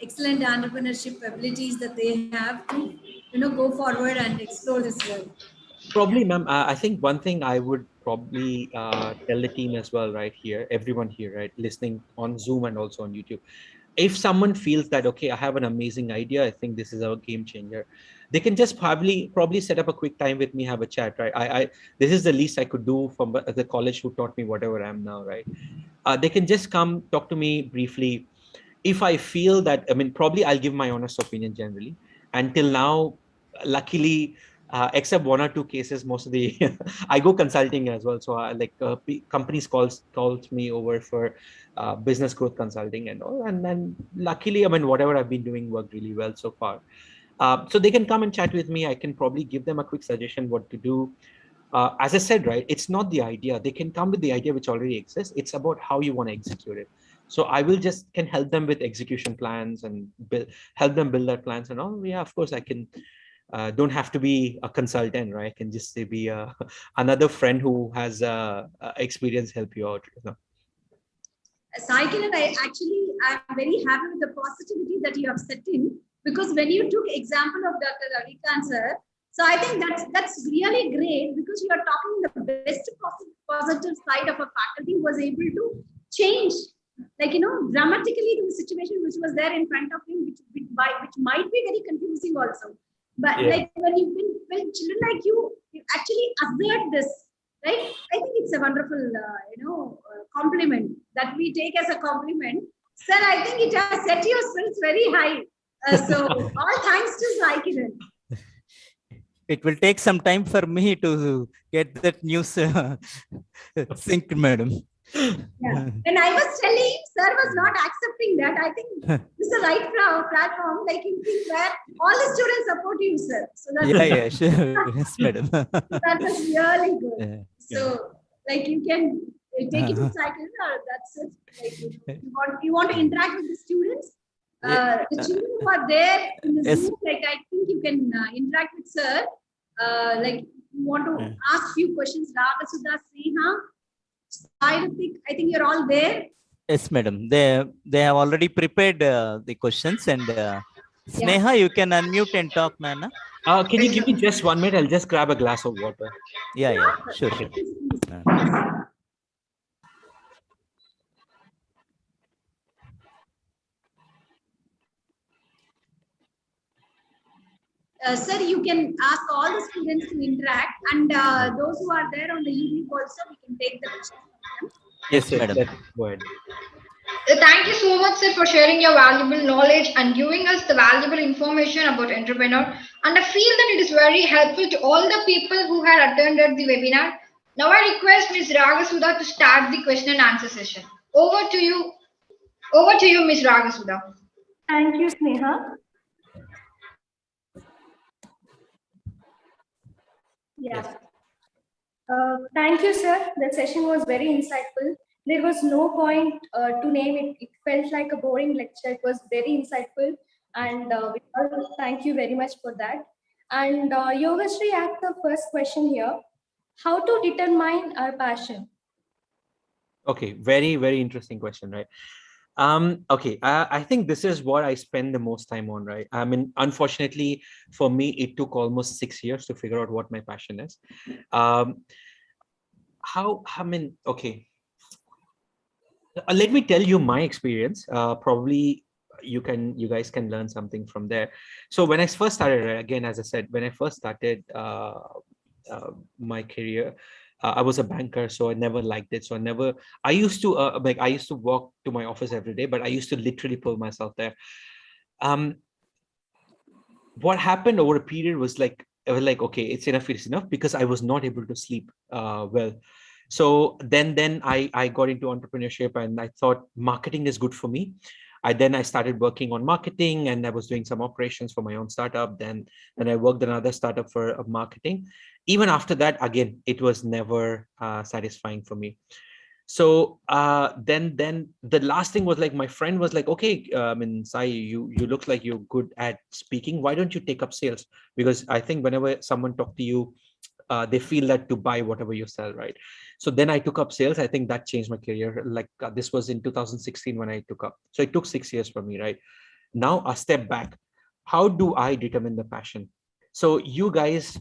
excellent entrepreneurship abilities that they have to go forward and explore this world. Probably, ma'am. I think one thing I would probably tell the team as well, right here, everyone here, right, listening on Zoom and also on YouTube. If someone feels that, okay, I have an amazing idea, I think this is a game changer, they can just probably set up a quick time with me, have a chat, right? I this is the least I could do from the college who taught me whatever I am now, right? They can just come talk to me briefly. If I feel that, I mean, probably I'll give my honest opinion generally. Until now, luckily, except one or two cases, most of the I go consulting as well. So companies calls me over for business growth consulting and all. And then luckily, I mean, whatever I've been doing worked really well so far. So they can come and chat with me. I can probably give them a quick suggestion what to do. As I said, right, it's not the idea. They can come with the idea which already exists. It's about how you want to execute it. So I will just can help them with execution plans and help them build their plans and all. Yeah, of course, I can. Don't have to be a consultant, right? I can just say be another friend who has experience help you out. Cycle, and I'm very happy with the positivity that you have set in, because when you took example of Dr. Ravikanth sir, so I think that's really great, because you are talking the best positive side of a faculty who was able to change, dramatically the situation which was there in front of him, which might be very confusing also. But Yeah. like when children like you actually assert this, right? I think it's a wonderful, compliment that we take as a compliment. Sir, I think it has set your spirits very high. So all thanks to Sai Kiran. It will take some time for me to get that news synced, madam. Yeah. When I was telling, sir was not accepting that. I think this is the right platform, like you think where all the students support you, sir. So that's Yeah, sure. Yes, madam. that was really good. Yeah. So, like, you can take it to cycle. That's it. Like, you want to interact with the students. The children who are there in the Yes. Zoom, like, I think you can interact with sir. Like, you want to ask few questions. Ragasudha, Sneha, I think you're all there. Yes, madam. They have already prepared the questions, and Sneha, you can unmute and talk, Nana. Can you give me just 1 minute? I'll just grab a glass of water. Yeah, sure. Sir, you can ask all the students to interact, and those who are there on the YouTube also, we can take the questions from them. Yes, madam. Go ahead. Thank you so much, sir, for sharing your valuable knowledge and giving us the valuable information about entrepreneur. And I feel that it is very helpful to all the people who had attended the webinar. Now I request Ms. Ragasudha to start the question and answer session. Over to you, Ms. Ragasudha. Thank you, Sneha. Yeah. Thank you, sir. The session was very insightful. There was no point to name it. It felt like a boring lecture. It was very insightful. And thank you very much for that. And Yogashri asked the first question here. How to determine our passion? Okay, very interesting question, right? Okay, I think this is what I spend the most time on, right? I mean, unfortunately for me, it took almost 6 years to figure out what my passion is. Okay, let me tell you my experience. Probably you guys can learn something from there. So when I first started, right, again, as I said, when I first started my career, I was a banker, so I never liked it. So I used to walk to my office every day, but I used to literally pull myself there. What happened over a period was like, I was like, okay, it's enough, because I was not able to sleep well. So then I got into entrepreneurship, and I thought marketing is good for me. I started working on marketing, and I was doing some operations for my own startup. Then I worked another startup for marketing. Even after that, again, it was never satisfying for me. So then the last thing was like, my friend was like, okay, I mean, Sai, you look like you're good at speaking. Why don't you take up sales? Because I think whenever someone talk to you, they feel that to buy whatever you sell, right? So then I took up sales. I think that changed my career. Like this was in 2016 when I took up. So it took 6 years for me, right? Now a step back. How do I determine the passion? So you guys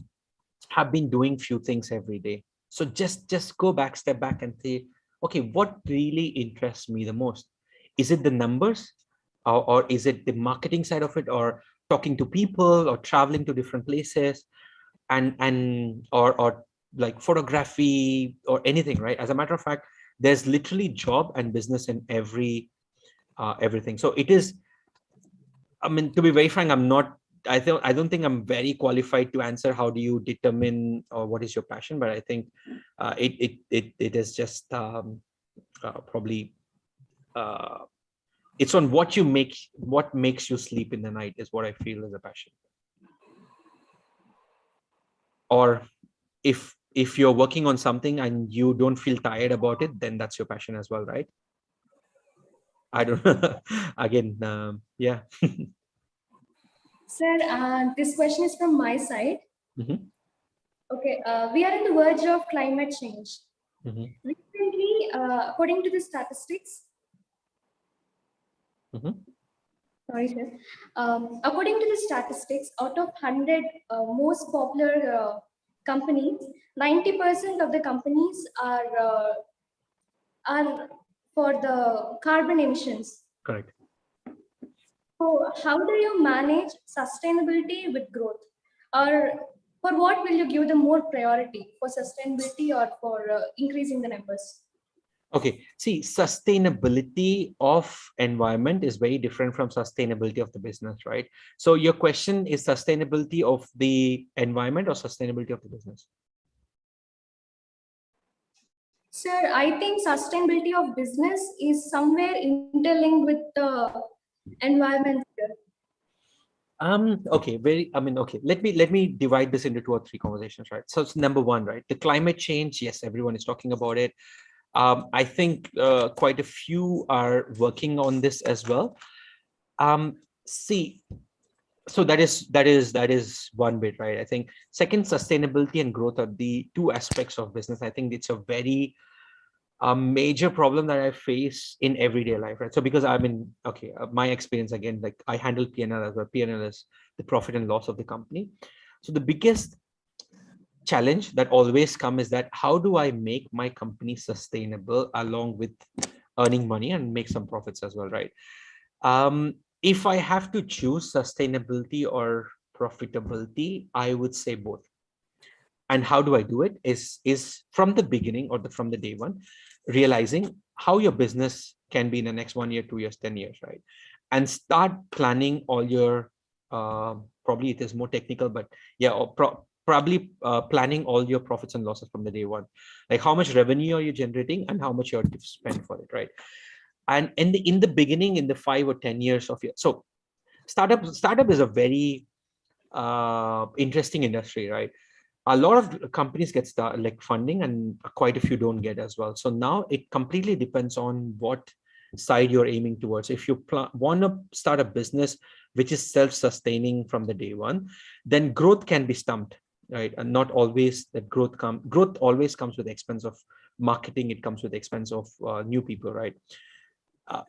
have been doing few things every day. So just go back, step back and say, okay, what really interests me the most? Is it the numbers, or is it the marketing side of it, or talking to people, or traveling to different places, or like photography or anything, right? As a matter of fact, there's literally job and business in everything. So it is, I mean, to be very frank, I don't think I'm very qualified to answer how do you determine or what is your passion, but I think it is just probably it's on what makes you sleep in the night is what I feel is a passion. Or if you're working on something and you don't feel tired about it, then that's your passion as well, right? I don't know. Again, yeah. Sir, this question is from my side. Mhm, Okay, we are in the verge of climate change. mhm, Recently, according to the statistics, mhm. sorry, sir. According to the statistics, out of 100 most popular companies, 90% of the companies are for the carbon emissions. Correct. So, how do you manage sustainability with growth? Or for what will you give the more priority, for sustainability or for increasing the numbers? Okay, see, sustainability of environment is very different from sustainability of the business, right? So your question is sustainability of the environment or sustainability of the business? Sir, I think sustainability of business is somewhere interlinked with the environment. Okay, okay, let me divide this into 2 or 3 conversations, right? So it's number one, right? The climate change, yes, everyone is talking about it. I think quite a few are working on this as well. See, so that is one bit, right? I think second, sustainability and growth are the two aspects of business. I think it's a very major problem that I face in everyday life, right? So because I mean, okay, my experience again, like I handle P&L as well. P&L is the profit and loss of the company. So the biggest challenge that always comes is that how do I make my company sustainable along with earning money and make some profits as well, right? If I have to choose sustainability or profitability, I would say both. And how do I do it is from the beginning or from the day one, realizing how your business can be in the next 1 year, 2 years, 10 years, right? And start planning all your probably it is more technical, but yeah, or probably planning all your profits and losses from the day one, like how much revenue are you generating and how much you have to spend for it, right? And in the beginning, in the 5 or 10 years of your startup is a very interesting industry, right? A lot of companies get like funding, and quite a few don't get as well. So now it completely depends on what side you're aiming towards. If you want to start a business which is self-sustaining from the day one, then growth can be stumped, right? And not always that growth always comes with the expense of marketing. It comes with the expense of new people, right?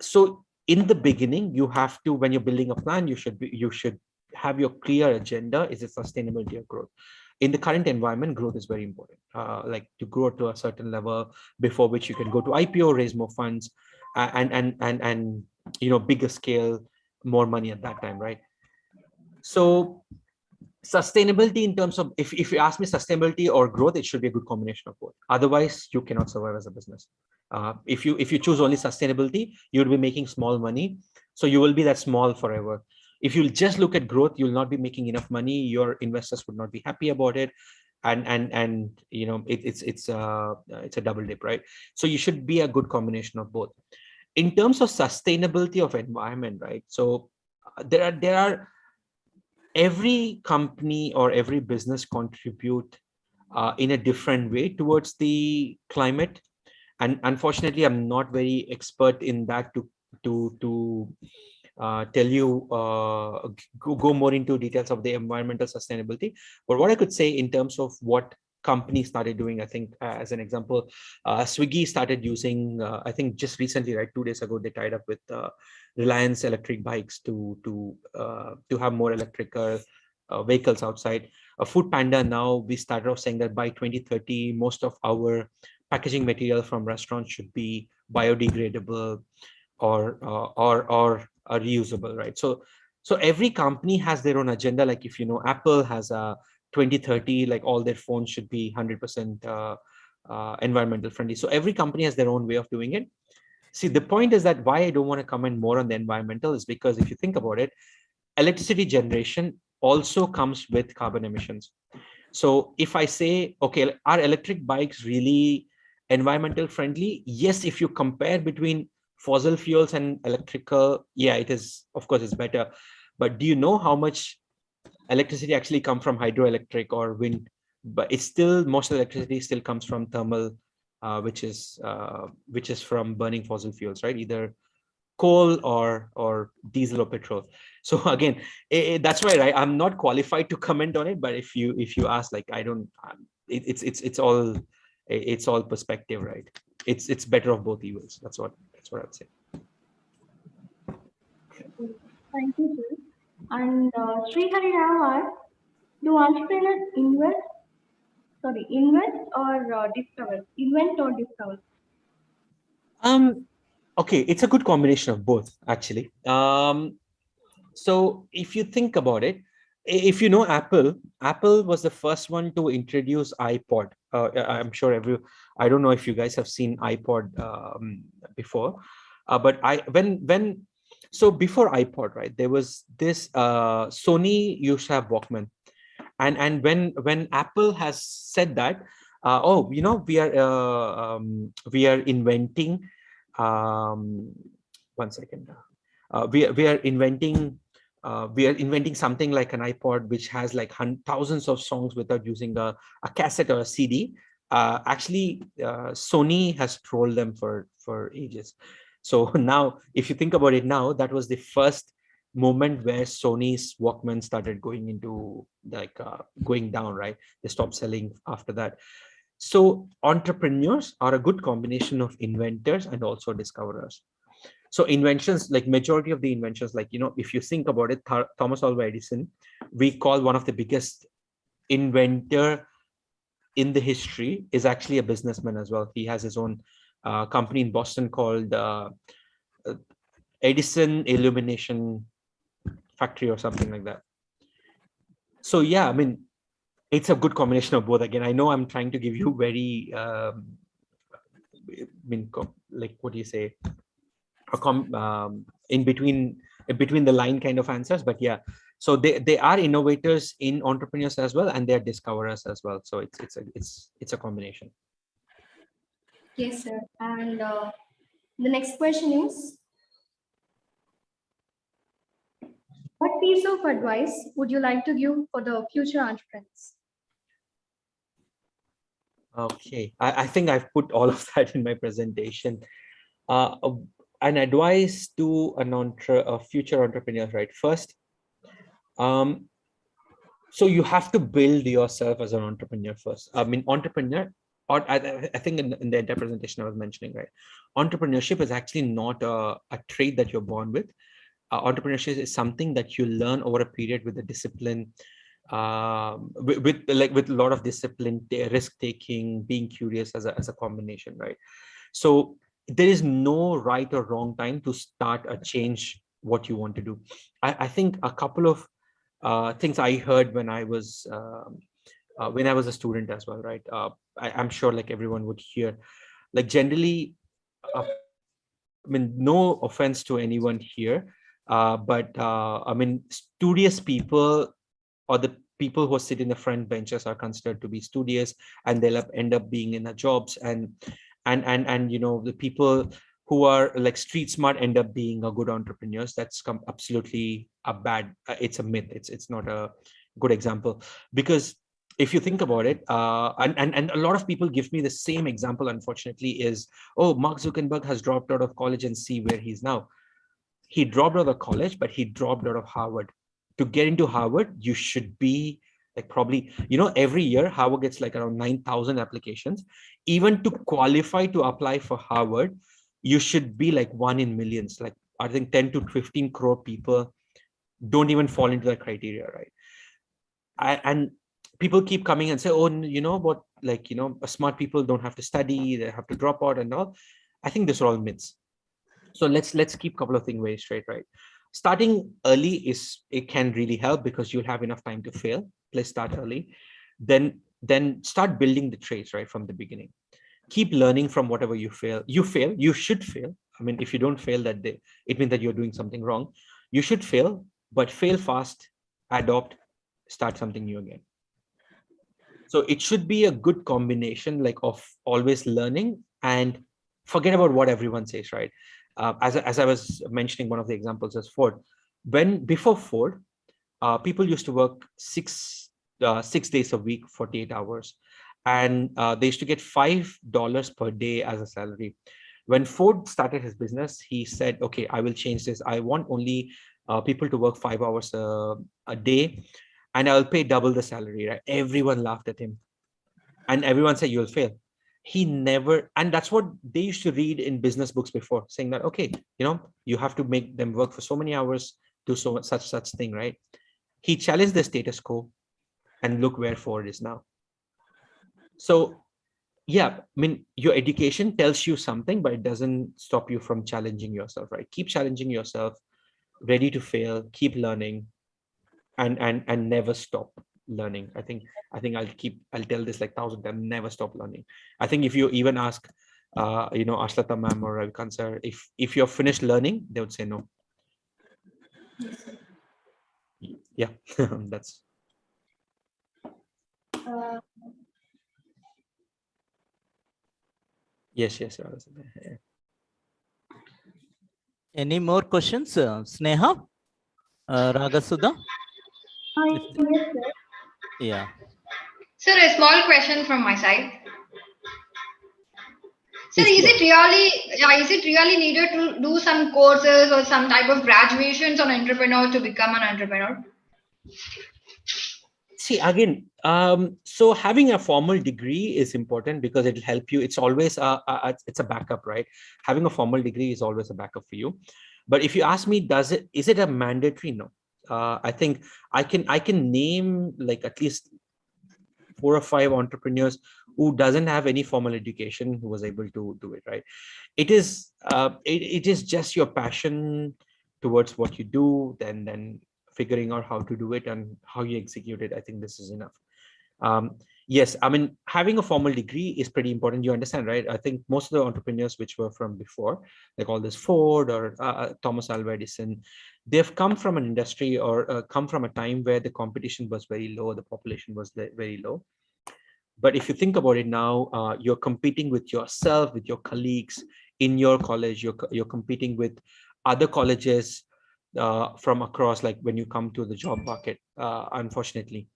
So in the beginning, you have to, when you're building a plan, you should have your clear agenda. Is it sustainability or growth? In the current environment, growth is very important. Like to grow to a certain level before which you can go to IPO, raise more funds, and bigger scale, more money at that time, right? So sustainability in terms of, if you ask me sustainability or growth, it should be a good combination of both. Otherwise, you cannot survive as a business. If you choose only sustainability, you'll be making small money, so you will be that small forever. if you'll just look at growth, you'll not be making enough money. Your investors would not be happy about it. And you know, it's a double dip, right? So you should be a good combination of both. In terms of sustainability of environment, right? So there are every company or every business contribute in a different way towards the climate. And unfortunately, I'm not very expert in that to tell you go more into details of the environmental sustainability. But what I could say in terms of what companies started doing, I think as an example, Swiggy started using, I think just recently, right, 2 days ago, they tied up with Reliance electric bikes to have more electrical vehicles outside. Food Panda, now we started off saying that by 2030, most of our packaging material from restaurants should be biodegradable or reusable, right? So every company has their own agenda. Like if you know, Apple has a 2030, like all their phones should be 100% environmental friendly. So every company has their own way of doing it. See, the point is that why I don't want to comment more on the environmental is because if you think about it, electricity generation also comes with carbon emissions. So if I say, okay, are electric bikes really environmental friendly? Yes, if you compare between fossil fuels and electrical, yeah, it is, of course, it's better. But do you know how much electricity actually come from hydroelectric or wind? But it's still, most electricity still comes from thermal, which is from burning fossil fuels, right? Either coal or diesel or petrol. So again, that's why, right, I'm not qualified to comment on it. But if you ask, like, I don't, it's all perspective, right? It's better of both evils. That's what I would say. Thank you, sir. And Sri Hari Rao asked, do entrepreneurs invest or discover? Invent or discover? Okay, it's a good combination of both, actually. So if you think about it, if you know Apple was the first one to introduce iPod. I'm sure I don't know if you guys have seen iPod before, but so before iPod, right, there was this Sony used to have Walkman, and when Apple has said that, oh, you know, we are inventing, one second, we are inventing something like an iPod which has like thousands of songs without using a cassette or a CD. Actually, Sony has trolled them for ages. So now, if you think about it now, that was the first moment where Sony's Walkman started going into like going down, right? They stopped selling after that. So entrepreneurs are a good combination of inventors and also discoverers. So inventions, like majority of the inventions, like, you know, if you think about it, Thomas Alva Edison, we call one of the biggest inventor in the history, is actually a businessman as well. He has his own company in Boston called Edison Illumination Factory or something like that. So yeah, I mean, it's a good combination of both. Again, I know I'm trying to give you very like, what do you say, in between the line kind of answers. But yeah, so they are innovators in entrepreneurs as well, and they're discoverers as well. So it's a combination. Yes, sir. And the next question is, what piece of advice would you like to give for the future entrepreneurs? Okay, I think I've put all of that in my presentation. An advice to a future entrepreneur, right? First, so you have to build yourself as an entrepreneur first. I mean, entrepreneur, or I think in the entire presentation I was mentioning, right? Entrepreneurship is actually not a trait that you're born with. Entrepreneurship is something that you learn over a period with the discipline, with a lot of discipline, risk taking, being curious as a combination, right? So there is no right or wrong time to start a change what you want to do. I think a couple of things I heard when I was a student as well, right? I'm sure like everyone would hear, like generally, I mean, no offense to anyone here, I mean, studious people or the people who sit in the front benches are considered to be studious, and they'll end up being in the jobs, and you know, the people who are like street smart end up being a good entrepreneurs. That's absolutely a bad, it's a myth. It's not a good example, because if you think about it, and a lot of people give me the same example, unfortunately, is, oh, Mark Zuckerberg has dropped out of college and see where he's now. He dropped out of college, but he dropped out of Harvard. To get into Harvard, you should be like, probably, you know, every year Harvard gets like around 9,000 applications. Even to qualify to apply for Harvard, you should be like one in millions. Like, I think 10 to 15 crore people don't even fall into that criteria, right? And people keep coming and say, oh, you know what, like, you know, smart people don't have to study, they have to drop out and all. I think these are all myths. So let's keep a couple of things very straight, right? Starting early it can really help, because you'll have enough time to fail. Let's start early. Then start building the traits right from the beginning. Keep learning from whatever you fail. You should fail. I mean, if you don't fail that day, it means that you're doing something wrong. You should fail, but fail fast, adopt, start something new again. So it should be a good combination, like, of always learning and forget about what everyone says, right? As I was mentioning, one of the examples is Ford. Before Ford, people used to work 6 days a week, 48 hours, and they used to get $5 per day as a salary. When Ford started his business, he said, okay, I will change this. I want only people to work 5 hours a day, and I'll pay double the salary, right? Everyone laughed at him, and everyone said, you'll fail. He never, and that's what they used to read in business books before, saying that, okay, you know, you have to make them work for so many hours, do such thing, right? He challenged the status quo, and look where Ford is now. So yeah, I mean, your education tells you something, but it doesn't stop you from challenging yourself, right? Keep challenging yourself, ready to fail, keep learning, and never stop learning. I think I'll tell this like 1,000 times, never stop learning. I think if you even ask you know, Ashlata ma'am or Ravikanth sir, if you're finished learning, they would say no. Yeah. That's Uh, yes. Yeah. Any more questions, Sneha, Ragasudha? yes, sir. Yeah. Sir, a small question from my side. Sir, Please is go it really, yeah, is it really needed to do some courses or some type of graduations on entrepreneur to become an entrepreneur? See, again, so having a formal degree is important because it'll help you. It's always it's a backup, right? Having a formal degree is always a backup for you. But if you ask me, is it a mandatory? No. I think I can name like at least 4 or 5 entrepreneurs who doesn't have any formal education who was able to do it, right? It is it is just your passion towards what you do, then figuring out how to do it and how you execute it. I think this is enough. Yes, I mean, having a formal degree is pretty important. You understand, right? I think most of the entrepreneurs which were from before, like all this Ford or Thomas Alva Edison, they've come from an industry or come from a time where the competition was very low, the population was very low. But if you think about it now, you're competing with yourself, with your colleagues in your college. You're competing with other colleges from across, like when you come to the job market, unfortunately.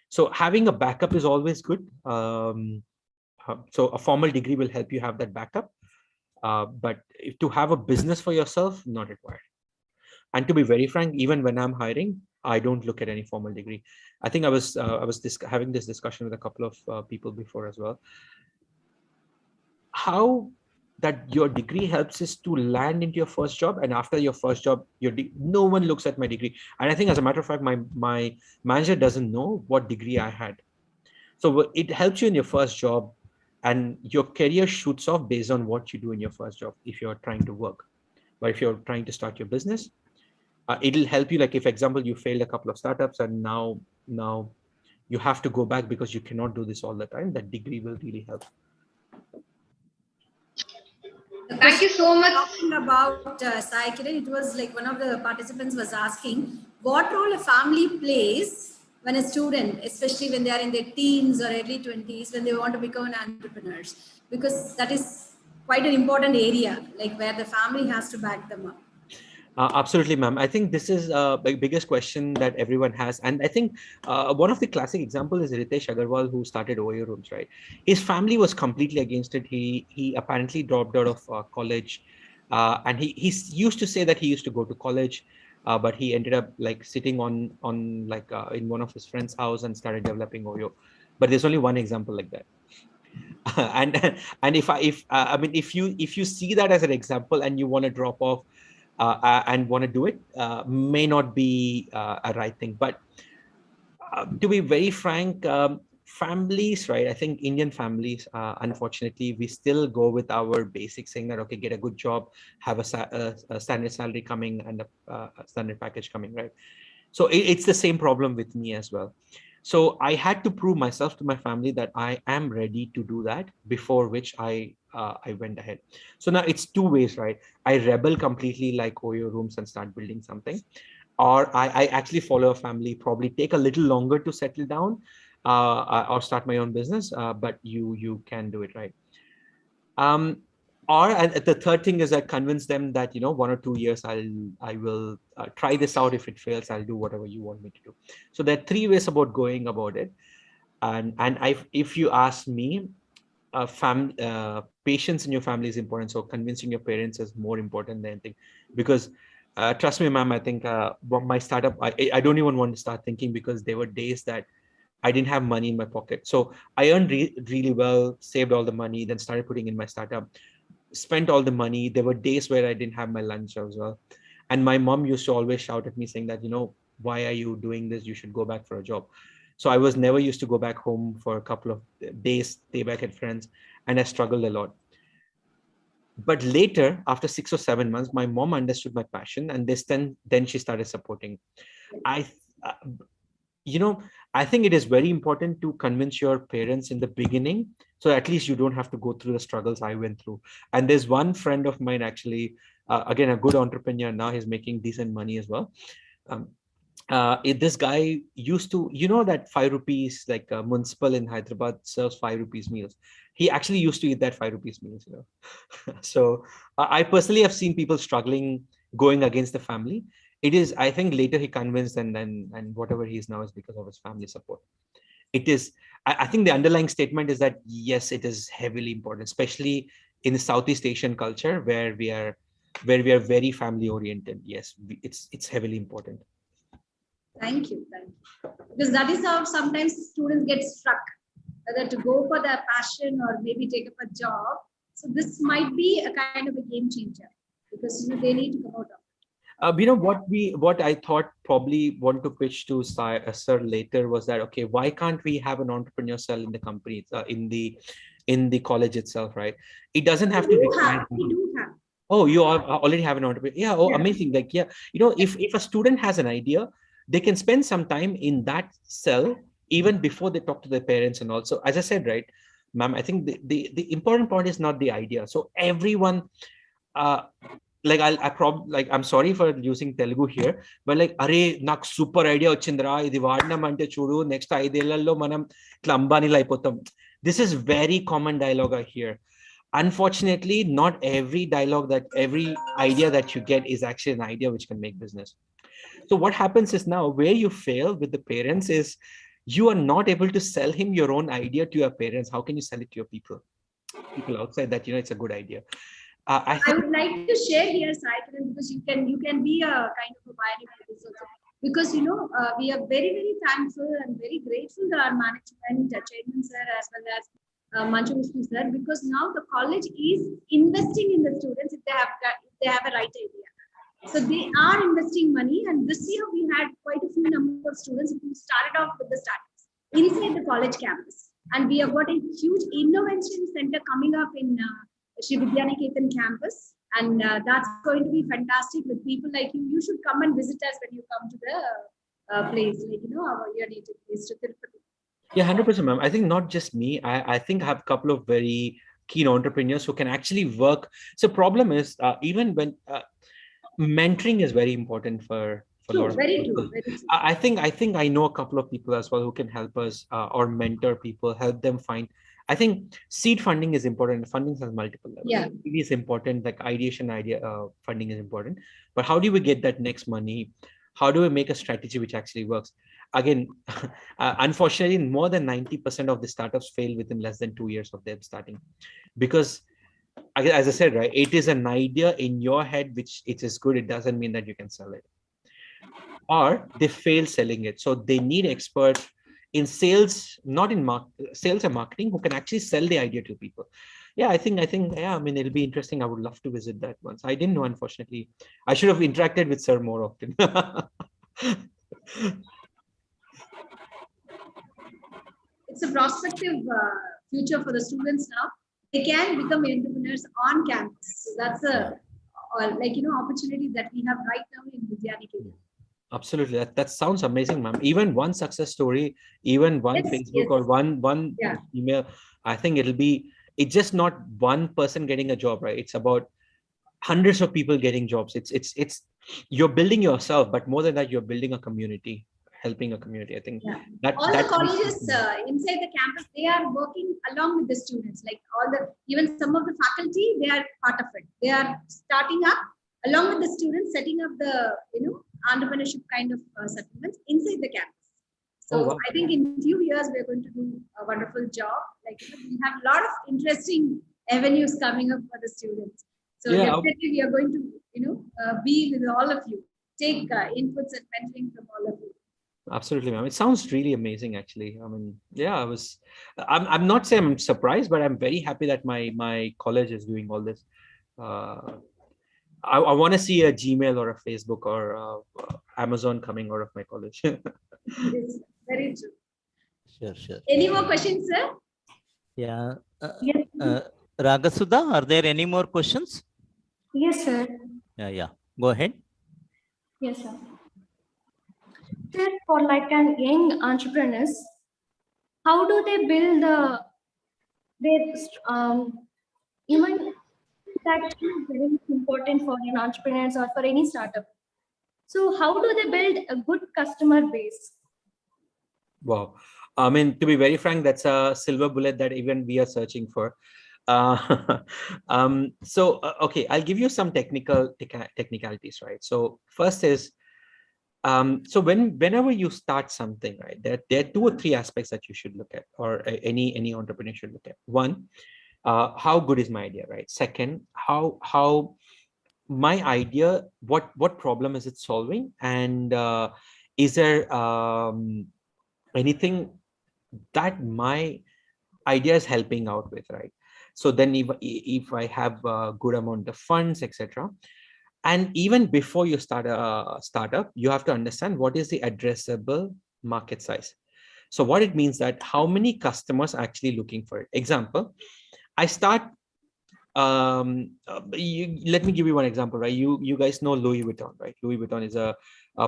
So having a backup is always good. So a formal degree will help you have that backup. But to have a business for yourself, not required. And to be very frank, even when I'm hiring, I don't look at any formal degree. I think I was having this discussion with a couple of people before as well. How that your degree helps is to land into your first job, and after your first job, no one looks at my degree. And I think, as a matter of fact, my manager doesn't know what degree I had. So it helps you in your first job, and your career shoots off based on what you do in your first job if you're trying to work. But if you're trying to start your business, it'll help you. Like if, example, you failed a couple of startups and now you have to go back because you cannot do this all the time, that degree will really help. Thank you so much. Talking about Sai Kiran, it was like one of the participants was asking what role a family plays when a student, especially when they are in their teens or early 20s, when they want to become an entrepreneurs, because that is quite an important area, like where the family has to back them up. Absolutely, ma'am. I think this is the biggest question that everyone has. And I think one of the classic examples is Ritesh Agarwal, who started OYO Rooms, right? His family was completely against it. He apparently dropped out of college. And he used to say that he used to go to college, but he ended up like sitting on like in one of his friend's house and started developing OYO. But there's only one example like that. And I mean, if you see that as an example and you want to drop off and want to do it, may not be a right thing. But to be very frank, families, right? I think Indian families, unfortunately, we still go with our basic saying that, okay, get a good job, have a standard salary coming and a standard package coming, right? So it's the same problem with me as well. So I had to prove myself to my family that I am ready to do that, before which I went ahead. So now it's two ways, right? I rebel completely like OYO Rooms and start building something, or I actually follow a family, probably take a little longer to settle down, or start my own business, but you can do it, right? Um, or the third thing is I convince them that, 1 or 2 years I will try this out. If it fails, I'll do whatever you want me to do. So there are three ways about going about it. And if you ask me, patience in your family is important. So convincing your parents is more important than anything, because trust me, ma'am, I think my startup, I don't even want to start thinking, because there were days that I didn't have money in my pocket. So I earned really well, saved all the money, then started putting in my startup, spent all the money. There were days where I didn't have my lunch as well. And my mom used to always shout at me saying that, why are you doing this? You should go back for a job. So I was never used to go back home for a couple of days, stay back at friends, and I struggled a lot. But later, after 6 or 7 months, my mom understood my passion, and then she started supporting. I, uh, I think it is very important to convince your parents in the beginning, so at least you don't have to go through the struggles I went through. And there's one friend of mine, actually, again, a good entrepreneur now. He's making decent money as well. Um, this guy used to, that 5 rupees, like municipal in Hyderabad serves 5 rupees meals. He actually used to eat that 5 rupees meals. So I personally have seen people struggling, going against the family. It is, I think, later he convinced, and whatever he is now is because of his family support. It is, I think the underlying statement is that yes, it is heavily important, especially in the Southeast Asian culture, where we are very family oriented. Yes, it's heavily important. Thank you. Thank you. Because that is how sometimes students get stuck, whether to go for their passion or maybe take up a job. So this might be a kind of a game changer, because they need to come out of What I thought probably want to pitch to sir later was that, okay, why can't we have an entrepreneur cell in the company, in the college itself, right? It doesn't have to require. We do have. Oh, you already have an entrepreneur. Yeah. Oh, yeah. Amazing. Like, yeah, if a student has an idea, they can spend some time in that cell even before they talk to their parents. And also, as I said, right, ma'am, I think the important part is not the idea. So everyone, like I'm sorry for using Telugu here, but like, అరే నాకు super idea వచ్చిందిరా, ఇది వాడినామంటే చూడు next 5 ఏళ్లలో మనం ఇట్లా అంబానీలు అయిపోతాం. This is very common dialogue here. Unfortunately, not every every idea that you get is actually an idea which can make business. So what happens is, now where you fail with the parents is you are not able to sell him your own idea to your parents. How can you sell it to your people outside that it's a good idea? I would like to share here, Sai Kiran, because you can be a kind of a pioneer for this also. Because we are very, very thankful and very grateful to our management, Chairman sir, as well as Manju Vishnu sir, because now the college is investing in the students if they have a right idea. So they are investing money, and this year we had quite a few number of students who started off with the startups inside the college campus, and we have got a huge innovation center coming up in Sri Vidyaniketan campus, and that's going to be fantastic with people like you. You should come and visit us when you come to the place, like your native place, to Tirupati. Yeah, 100%, ma'am. I think not just me. I think I have a couple of very keen entrepreneurs who can actually work. So problem is, even when mentoring is very important for a lot of Very people. true, very true. I think I know a couple of people as well who can help us or mentor people, help them find. I think seed funding is important. Funding has multiple levels. Yeah. Seed is important, like ideation funding is important. But how do we get that next money? How do we make a strategy which actually works? Again, unfortunately, more than 90% of the startups fail within less than 2 years of them starting, because as I said, right, it is an idea in your head which it is good. It doesn't mean that you can sell it, or they fail selling it. So they need experts in sales, not in sales and marketing, who can actually sell the idea to people. Yeah, I think, yeah, I mean, it'll be interesting. I would love to visit that once. I didn't know, unfortunately. I should have interacted with Sir more often. It's a prospective future for the students now. They can become entrepreneurs on campus. So that's a opportunity that we have right now in Vidyaniketan. Absolutely, that sounds amazing, ma'am. Even one success story, even one Facebook or one email, I think it's just not one person getting a job, right? It's about hundreds of people getting jobs. It's you're building yourself, but more than that, you're building a community, helping a community. I think all the colleges inside the campus, they are working along with the students. Like even some of the faculty, they are part of it. They are starting up along with the students, setting up the entrepreneurship kind of settlements inside the campus. So I think in a few years we're going to do a wonderful job. Like we have a lot of interesting avenues coming up for the students. So definitely we are going to be with all of you, take inputs and mentoring from all of you. Absolutely, ma'am. It sounds really amazing, actually. I mean, yeah, I'm not saying I'm surprised, but I'm very happy that my college is doing all this. I want to see a Gmail or a Facebook or Amazon coming out of my college. It's very true. Sure. Any more questions, sir? Yeah. Yes. Ragasudha, are there any more questions? Yes, sir. Yeah. Go ahead. Yes, sir. Sir, for like an young entrepreneurs, how do they build their even that is very important for an entrepreneurs or for any startup. So how do they build a good customer base? Wow. I mean, to be very frank, that's a silver bullet that even we are searching for. Okay, I'll give you some technicalities, right? So first is, so whenever you start something, right, there are 2 or 3 aspects that you should look at, or any entrepreneur should look at. One, how good is my idea, right? Second, how my idea, what problem is it solving, and is there anything that my idea is helping out with, right? So then if I have a good amount of funds, etc. And even before you start a startup, you have to understand what is the addressable market size. So what it means that how many customers are actually looking for it. Example, I start, let me give you one example, right? You guys know Louis Vuitton, right? Louis Vuitton is a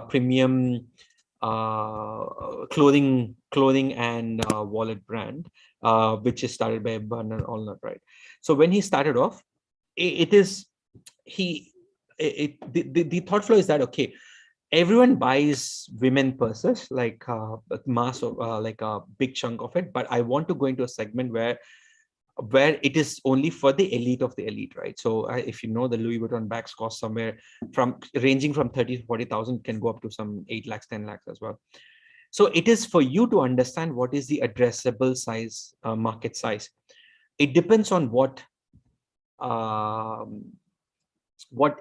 premium clothing and wallet brand, which is started by Bernard Arnault, right? So when he started off, the thought flow is that, okay, everyone buys women purses, like mass of like a big chunk of it, but I want to go into a segment where it is only for the elite of the elite, right? So if you know, the Louis Vuitton bags cost somewhere ranging from 30 to 40,000, can go up to some 8 lakhs, 10 lakhs as well. So it is for you to understand what is the addressable size, market size. It depends on what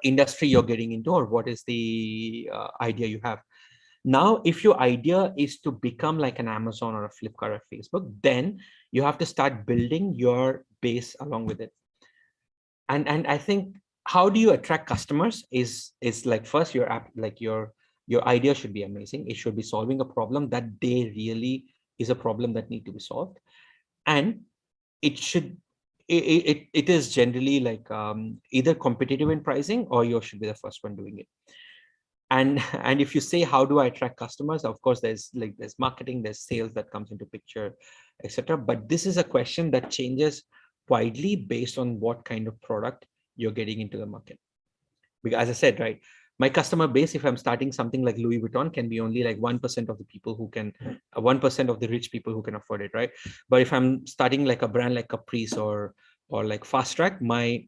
industry you're getting into, or what is the idea you have. Now, if your idea is to become like an Amazon or a Flipkart or Facebook, then you have to start building your base along with it. And I think, how do you attract customers is like, first, your app, like your idea should be amazing. It should be solving a problem that they really is a problem that need to be solved. And it is generally like either competitive in pricing, or you should be the first one doing it. And if you say, how do I attract customers, of course there's marketing, there's sales that comes into picture, etc. But this is a question that changes widely based on what kind of product you're getting into the market. Because as I said, right, my customer base, if I'm starting something like Louis Vuitton, can be only like 1% of the people who can, 1% of the rich people who can afford it, right? But if I'm starting like a brand like Caprice or like Fast Track, my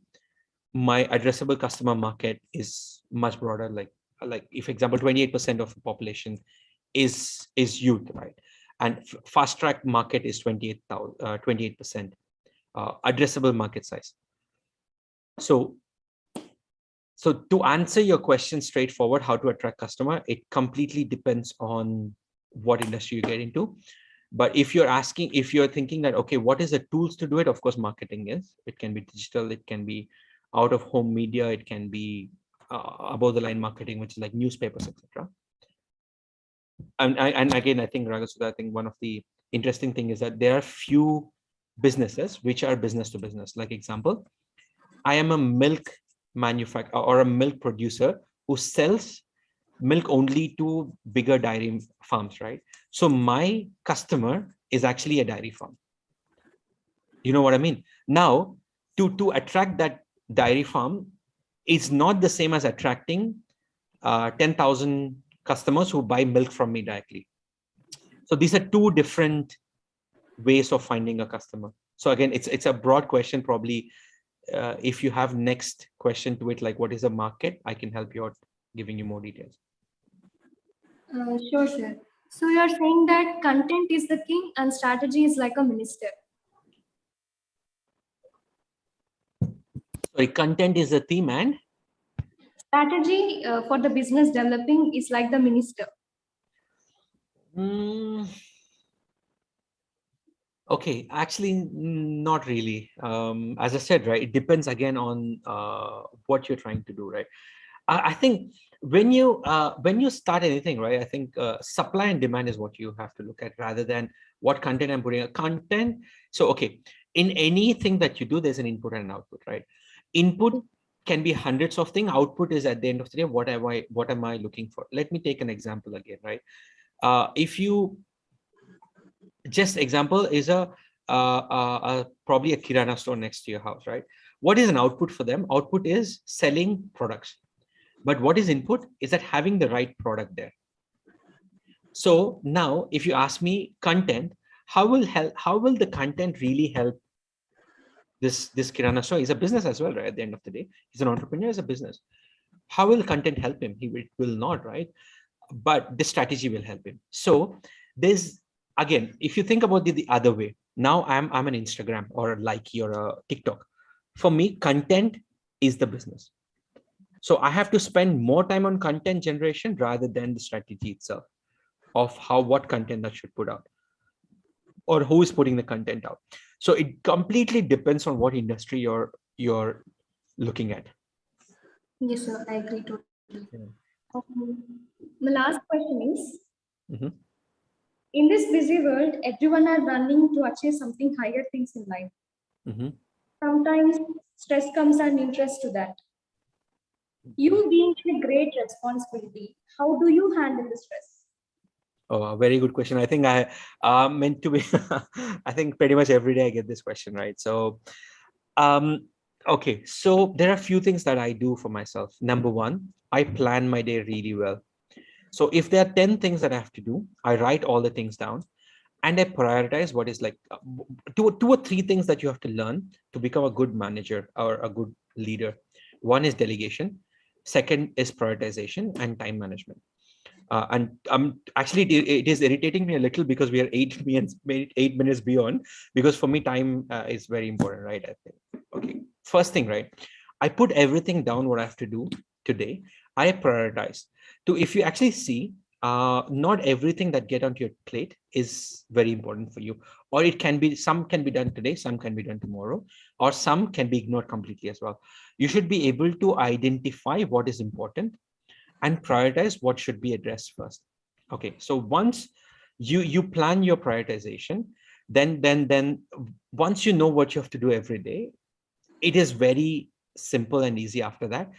addressable customer market is much broader. Like if example, 28% of the population is youth, right? And Fast Track market is 28% addressable market size. So to answer your question straightforward, how to attract customer, it completely depends on what industry you get into. But if you're thinking that, okay, what is the tools to do it? Of course, marketing is. It can be digital, it can be out of home media, it can be above the line marketing, which is like newspapers, etc. And again, I think Ragasudha, I think one of the interesting thing is that there are few businesses which are business to business. Like example, I am a milk manufacturer or a milk producer who sells milk only to bigger dairy farms, right? So my customer is actually a dairy farm. You know what I mean? Now, to attract that dairy farm is not the same as attracting 10,000 customers who buy milk from me directly. So these are two different ways of finding a customer. So again, it's a broad question. Probably if you have next question to it, like what is the market, I can help you out giving you more details. Sure, sir. So you are saying that content is the king and strategy is like a minister. Sorry, content is the theme and Strategy for the business developing is like the minister. Okay, actually, not really. As I said, right, it depends again on what you're trying to do, right? I think when you start anything, right, I think supply and demand is what you have to look at rather than what content I'm putting. Content. So, okay, in anything that you do, there's an input and an output, right? Input can be hundreds of things. Output is at the end of the day, what am I looking for? Let me take an example again, right? If you just example is probably a kirana store next to your house, right? What is an output for them? Output is selling products. But what is input is that having the right product there. So now if you ask me content, how will the content really help this kirana store? He's a business as well, right? At the end of the day, he's an entrepreneur, he's a business. How will content help him? It will not, right? But the strategy will help him. So there's, again, if you think about the other way, now I'm an Instagram or a Likey or a TikTok. For me, content is the business. So I have to spend more time on content generation rather than the strategy itself of what content I should put out or who is putting the content out. So it completely depends on what industry you're looking at. Yes, sir, I agree totally. The last question is, in this busy world, everyone are running to achieve something higher things in life. Sometimes stress comes and interest to that. You being a great responsibility, how do you handle the stress? Oh, a very good question. I think I meant to be, I think pretty much every day I get this question, right? So, okay. So there are a few things that I do for myself. Number one, I plan my day really well. So if there are 10 things that I have to do, I write all the things down and I prioritize what is like two or three things that you have to learn to become a good manager or a good leader. One is delegation. Second is prioritization and time management. And actually, it is irritating me a little because we are 8 minutes beyond, because for me, time is very important, right? I think. Okay, first thing, right? I put everything down what I have to do today. I prioritize. If you actually see, not everything that get onto your plate is very important for you, or it can be, some can be done today, some can be done tomorrow, or some can be ignored completely as well. You should be able to identify what is important and prioritize what should be addressed first. Okay, so once you plan your prioritization, then once you know what you have to do every day, it is very simple and easy after that.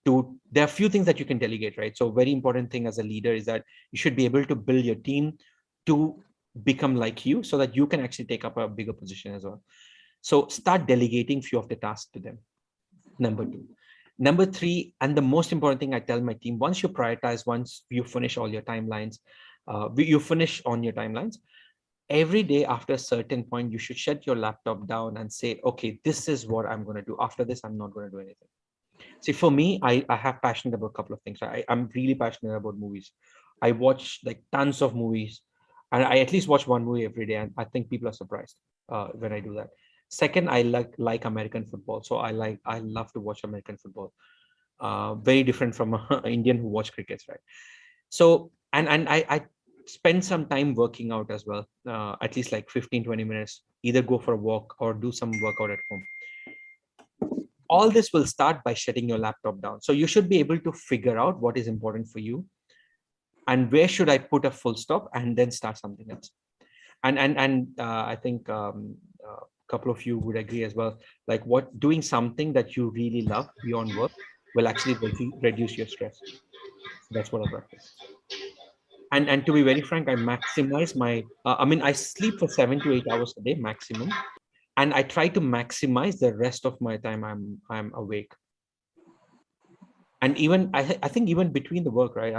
There are a few things that you can delegate, right? So very important thing as a leader is that you should be able to build your team to become like you so that you can actually take up a bigger position as well. So start delegating few of the tasks to them. Number 2. Number 3, and the most important thing I tell my team, once you prioritize, once you finish all your timelines, you finish on your timelines, every day after a certain point, you should shut your laptop down and say, okay, this is what I'm going to do. After this, I'm not going to do anything. See, for me, I have passion about a couple of things. I'm really passionate about movies. I watch like tons of movies, and I at least watch one movie every day. And I think people are surprised when I do that. Second, I like American football, so I love to watch American football. Very different from an Indian who watch crickets, right? So I spend some time working out as well, at least like 15-20 minutes. Either go for a walk or do some workout at home. All this will start by shutting your laptop down. So you should be able to figure out what is important for you and where should I put a full stop and then start something else. And I think a couple of you would agree as well, like doing something that you really love beyond work will actually reduce your stress. That's what I practice. And to be very frank, I maximize my, I sleep for 7 to 8 hours a day maximum. And I try to maximize the rest of my time I'm awake. And even I think even between the work, right?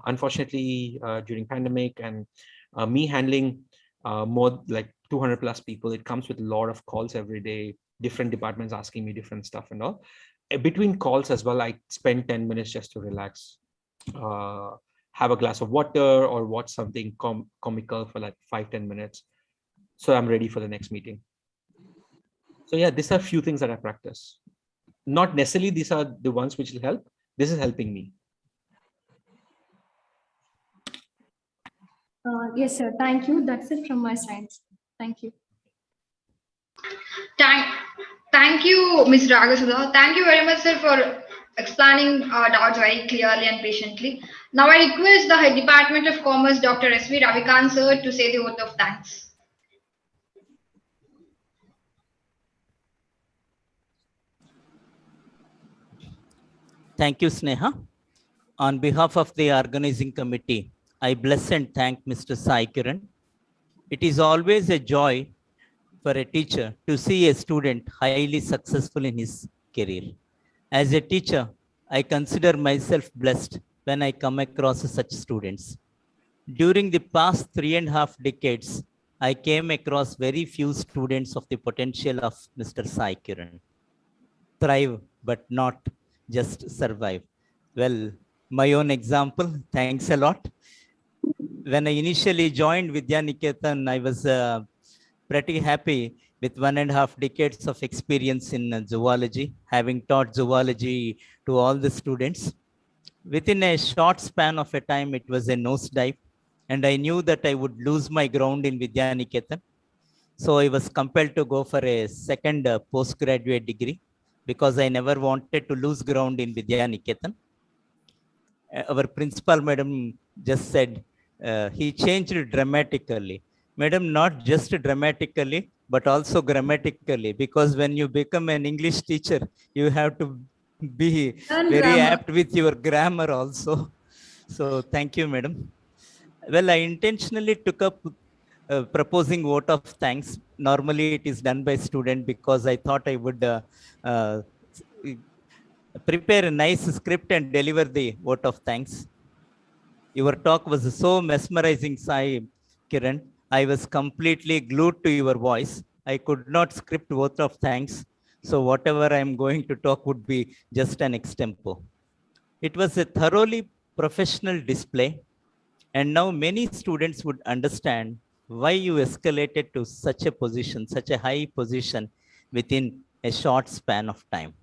Unfortunately, during pandemic and me handling more like 200 plus people, it comes with a lot of calls every day, different departments asking me different stuff and all. Between calls as well, I spend 10 minutes just to relax, have a glass of water or watch something comical for like 5-10 minutes. So I'm ready for the next meeting. So yeah, these are a few things that I practice. Not necessarily these are the ones which will help. This is helping me. Yes, sir. Thank you. That's it from my side. Thank you. Thank you, Ms. Ragasudha. Thank you very much, sir, for explaining doubts very clearly and patiently. Now I request the Head Department of Commerce, Dr. S.V. Ravikanth, sir, to say the oath of thanks. Thank you, Sneha. On behalf of the organizing committee, I bless and thank Mr. Sai Kiran. It is always a joy for a teacher to see a student highly successful in his career. As a teacher, I consider myself blessed when I come across such students. During the past 3.5 decades, I came across very few students of the potential of Mr. Sai Kiran. Thrive, but not just survive. Well, my own example, thanks a lot. When I initially joined Vidya Niketan, I was pretty happy with 1.5 decades of experience in zoology, having taught zoology to all the students. Within a short span of a time, it was a nosedive, and I knew that I would lose my ground in Vidya Niketan. So I was compelled to go for a second postgraduate degree because I never wanted to lose ground in Vidya Niketan. Our principal madam just said he changed dramatically. Madam, not just dramatically, but also grammatically, because when you become an English teacher, you have to be very apt with your grammar also. So thank you, madam. Well, I intentionally took up proposing vote of thanks. Normally it is done by student because I thought I would uh, prepare a nice script and deliver the vote of thanks. Your talk was so mesmerizing, Sai Kiran. I was completely glued to your voice. I could not script vote of thanks. So whatever I am going to talk would be just an extempo. It was a thoroughly professional display. And now many students would understand why you escalated to such a position, such a high position within a short span of time.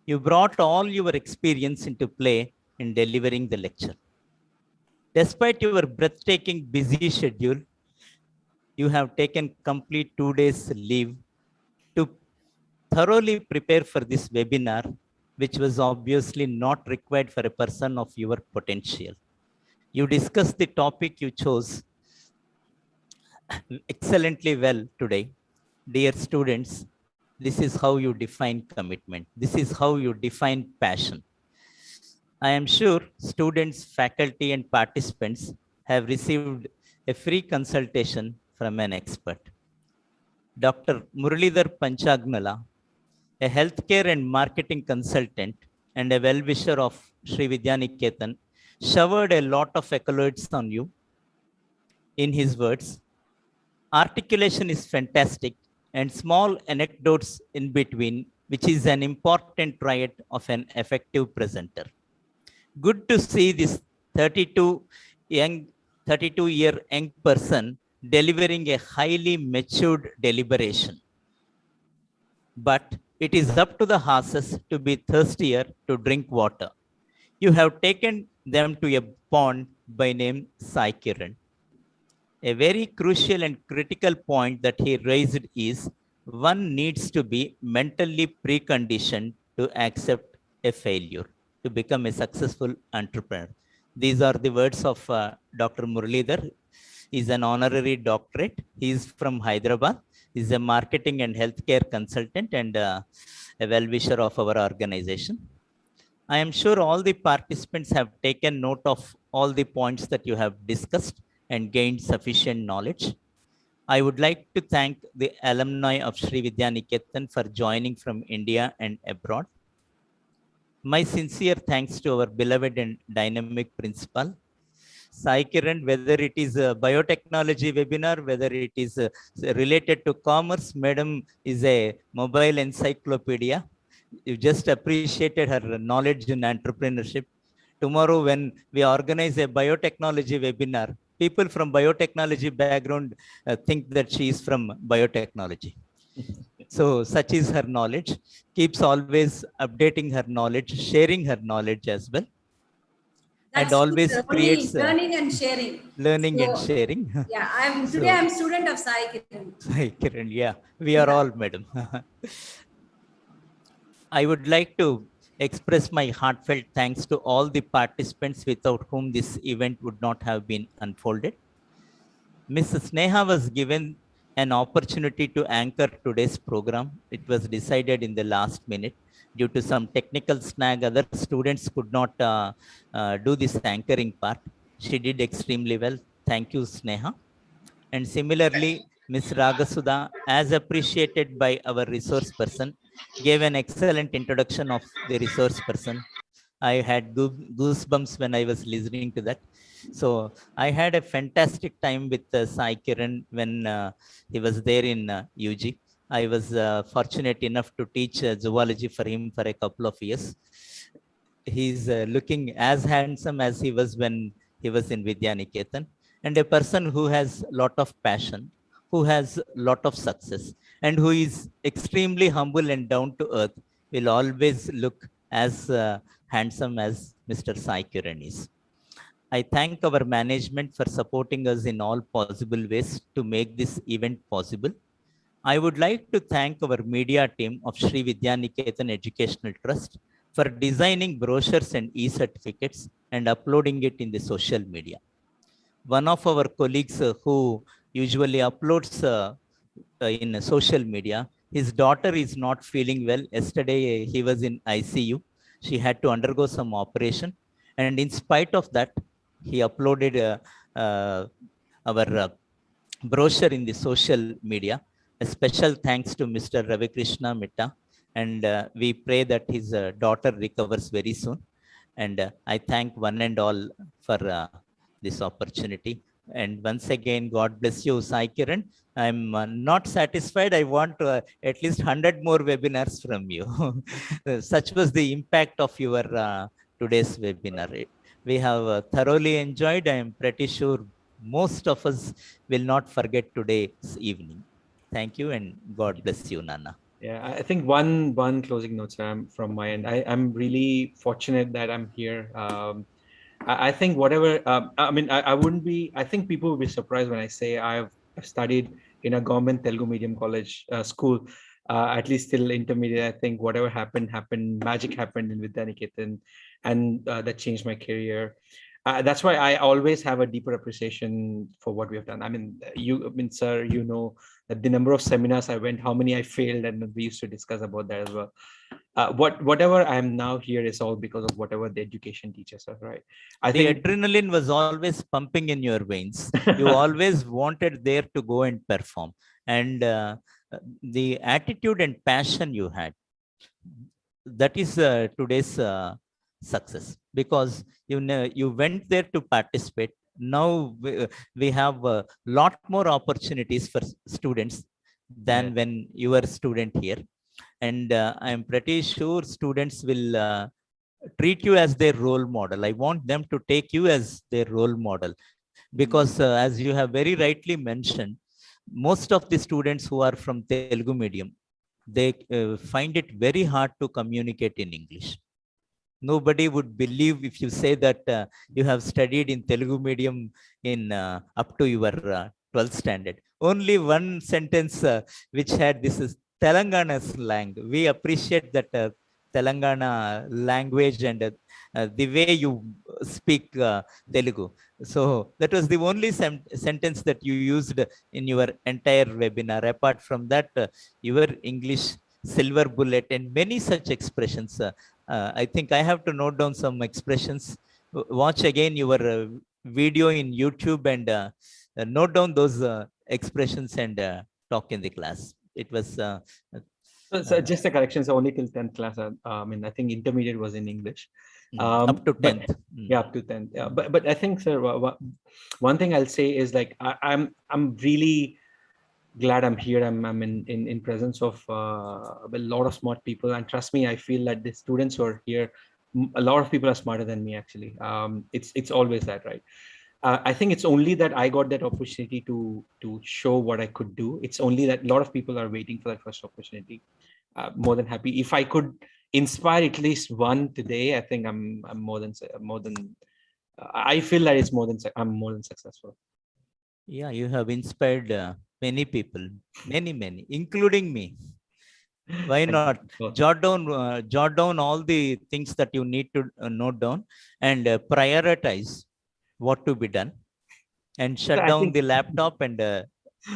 You brought all your experience into play in delivering the lecture. Despite your breathtaking busy schedule, you have taken complete 2 days leave to thoroughly prepare for this webinar, which was obviously not required for a person of your potential. You discussed the topic you chose excellently well today. Dear students, this is how you define commitment. This is how you define passion. I am sure students, faculty, and participants have received a free consultation from an expert. Dr. Muralidhar Panchagnala, a healthcare and marketing consultant and a well-wisher of Sri Vidyaniketan, showered a lot of accolades on you. In his words, articulation is fantastic and small anecdotes in between, which is an important trait of an effective presenter. Good to see this 32 young 32-year young person delivering a highly matured deliberation. But it is up to the horses to be thirstier to drink water. You have taken them to a pond by name Sai Kiran. A very crucial and critical point that he raised is one needs to be mentally preconditioned to accept a failure to become a successful entrepreneur. These are the words of Dr. Muralidhar. He's an honorary doctorate. He's from Hyderabad. He's a marketing and healthcare consultant and a well-wisher of our organization. I am sure all the participants have taken note of all the points that you have discussed and gained sufficient knowledge. I would like to thank the alumni of Sri Vidyaniketan for joining from India and abroad. My sincere thanks to our beloved and dynamic principal, Sai Kiran, whether it is a biotechnology webinar, whether it is related to commerce, madam is a mobile encyclopedia. You just appreciated her knowledge in entrepreneurship. Tomorrow, when we organize a biotechnology webinar, people from biotechnology background think that she is from biotechnology. So such is her knowledge. Keeps always updating her knowledge, sharing her knowledge as well. That's And always good, creates only learning and sharing. learning and sharing. Yeah, So- today I'm student of Sai Kiran. Sai Kiran, yeah, we are all, madam. I would like to express my heartfelt thanks to all the participants without whom this event would not have been unfolded. Ms. Sneha was given an opportunity to anchor today's program. It was decided in the last minute due to some technical snag. Other students could not do this anchoring part. She did extremely well. Thank you, Sneha. And similarly, Ms. Ragasudha, as appreciated by our resource person, gave an excellent introduction of the resource person. I had goosebumps when I was listening to that. So I had a fantastic time with Sai Kiran when he was there in UG. I was fortunate enough to teach zoology for him for a couple of years. He's looking as handsome as he was when he was in Vidyaniketan, and a person who has a lot of passion, who has a lot of success, and who is extremely humble and down to earth will always look as handsome as Mr. Sai Kiran is. I thank our management for supporting us in all possible ways to make this event possible. I would like to thank our media team of Sri Vidyaniketan Educational Trust for designing brochures and e-certificates and uploading it in the social media. One of our colleagues who usually uploads in social media, his daughter is not feeling well. Yesterday, he was in ICU. She had to undergo some operation. And in spite of that, he uploaded our brochure in the social media. A special thanks to Mr. Ravikrishna Mitta. And we pray that his daughter recovers very soon. And I thank one and all for this opportunity. And once again, God bless you, Sai Kiran. I'm not satisfied. I want at least 100 more webinars from you. Such was the impact of your today's webinar. We have thoroughly enjoyed. I am pretty sure most of us will not forget today's evening. Thank you and God bless you, Nana. Yeah, I think one closing note, sir, from my end. I'm really fortunate that I'm here. I think whatever, I mean, I wouldn't be, I think people will be surprised when I say I've studied in a government Telugu medium college school, at least till intermediate. I think whatever happened, magic happened in Vidyaniketan, and that changed my career. That's why I always have a deeper appreciation for what we have done. I mean, sir, you know that the number of seminars I went, how many I failed, and we used to discuss about that as well. Whatever I am now here is all because of whatever the education teaches us, right? I The think adrenaline was always pumping in your veins. You always wanted there to go and perform. And the attitude and passion you had, that is today's success, because you went there to participate. Now we have a lot more opportunities for students than when you were a student here. And I'm pretty sure students will treat you as their role model. I want them to take you as their role model, because as you have very rightly mentioned, most of the students who are from Telugu medium, they find it very hard to communicate in English. Nobody would believe if you say that you have studied in Telugu medium in up to your 12th standard. Only one sentence which had this is Telangana slang. We appreciate that Telangana language and the way you speak Telugu. So that was the only sentence that you used in your entire webinar. Apart from that, your English silver bullet and many such expressions. I think I have to note down some expressions. Watch again your video in YouTube and note down those expressions and talk in the class. It was So just a correction. So only till 10th class. I mean, I think intermediate was in English. up to 10th. Yeah, up to 10th. Yeah, but I think, sir, one thing I'll say is like I'm really glad I'm here. I'm in presence of a lot of smart people, and trust me, I feel that the students who are here, a lot of people are smarter than me. Actually, it's always that, right? I think it's only that I got that opportunity to show what I could do. It's only that a lot of people are waiting for that first opportunity. More than happy if I could inspire at least one today. I think I'm more than I feel that it's I'm more than successful. Yeah, you have inspired many people, many, including me. Why not jot down all the things that you need to note down and prioritize what to be done, and shut down the laptop and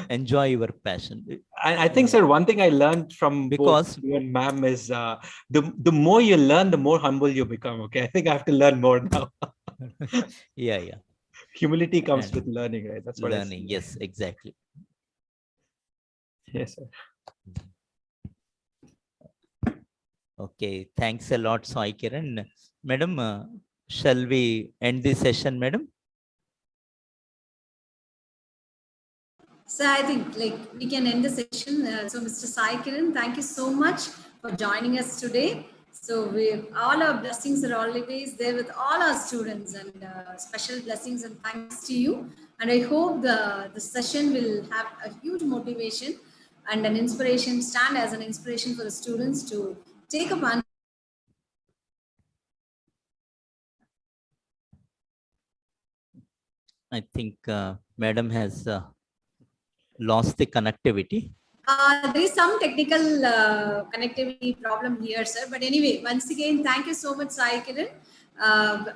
enjoy your passion. I think, sir, one thing I learned from Because both you and ma'am is the more you learn, the more humble you become. Okay, I think I have to learn more now. yeah. Humility comes And with learning, right? That's what learning. Yes, exactly. Yes, sir. Okay, thanks a lot, Sai Kiran. Madam, shall we end this session, madam? So I think like we can end the session. So Mr. Sai Kiran, thank you so much for joining us today. So all our blessings are always there with all our students, and special blessings and thanks to you. And I hope the session will have a huge motivation and an inspiration, stand as an inspiration for the students to take up on. I think madam has lost the connectivity. There is some technical connectivity problem here, sir. But anyway, once again, thank you so much, Sai Kiran.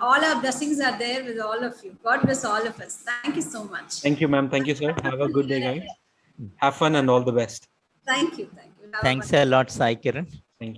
All our blessings are there with all of you. God bless all of us. Thank you so much. Thank you, ma'am. Thank you, sir. Have a good day, guys. Have fun and all the best. Thank you. Thanks a lot, Sai Kiran.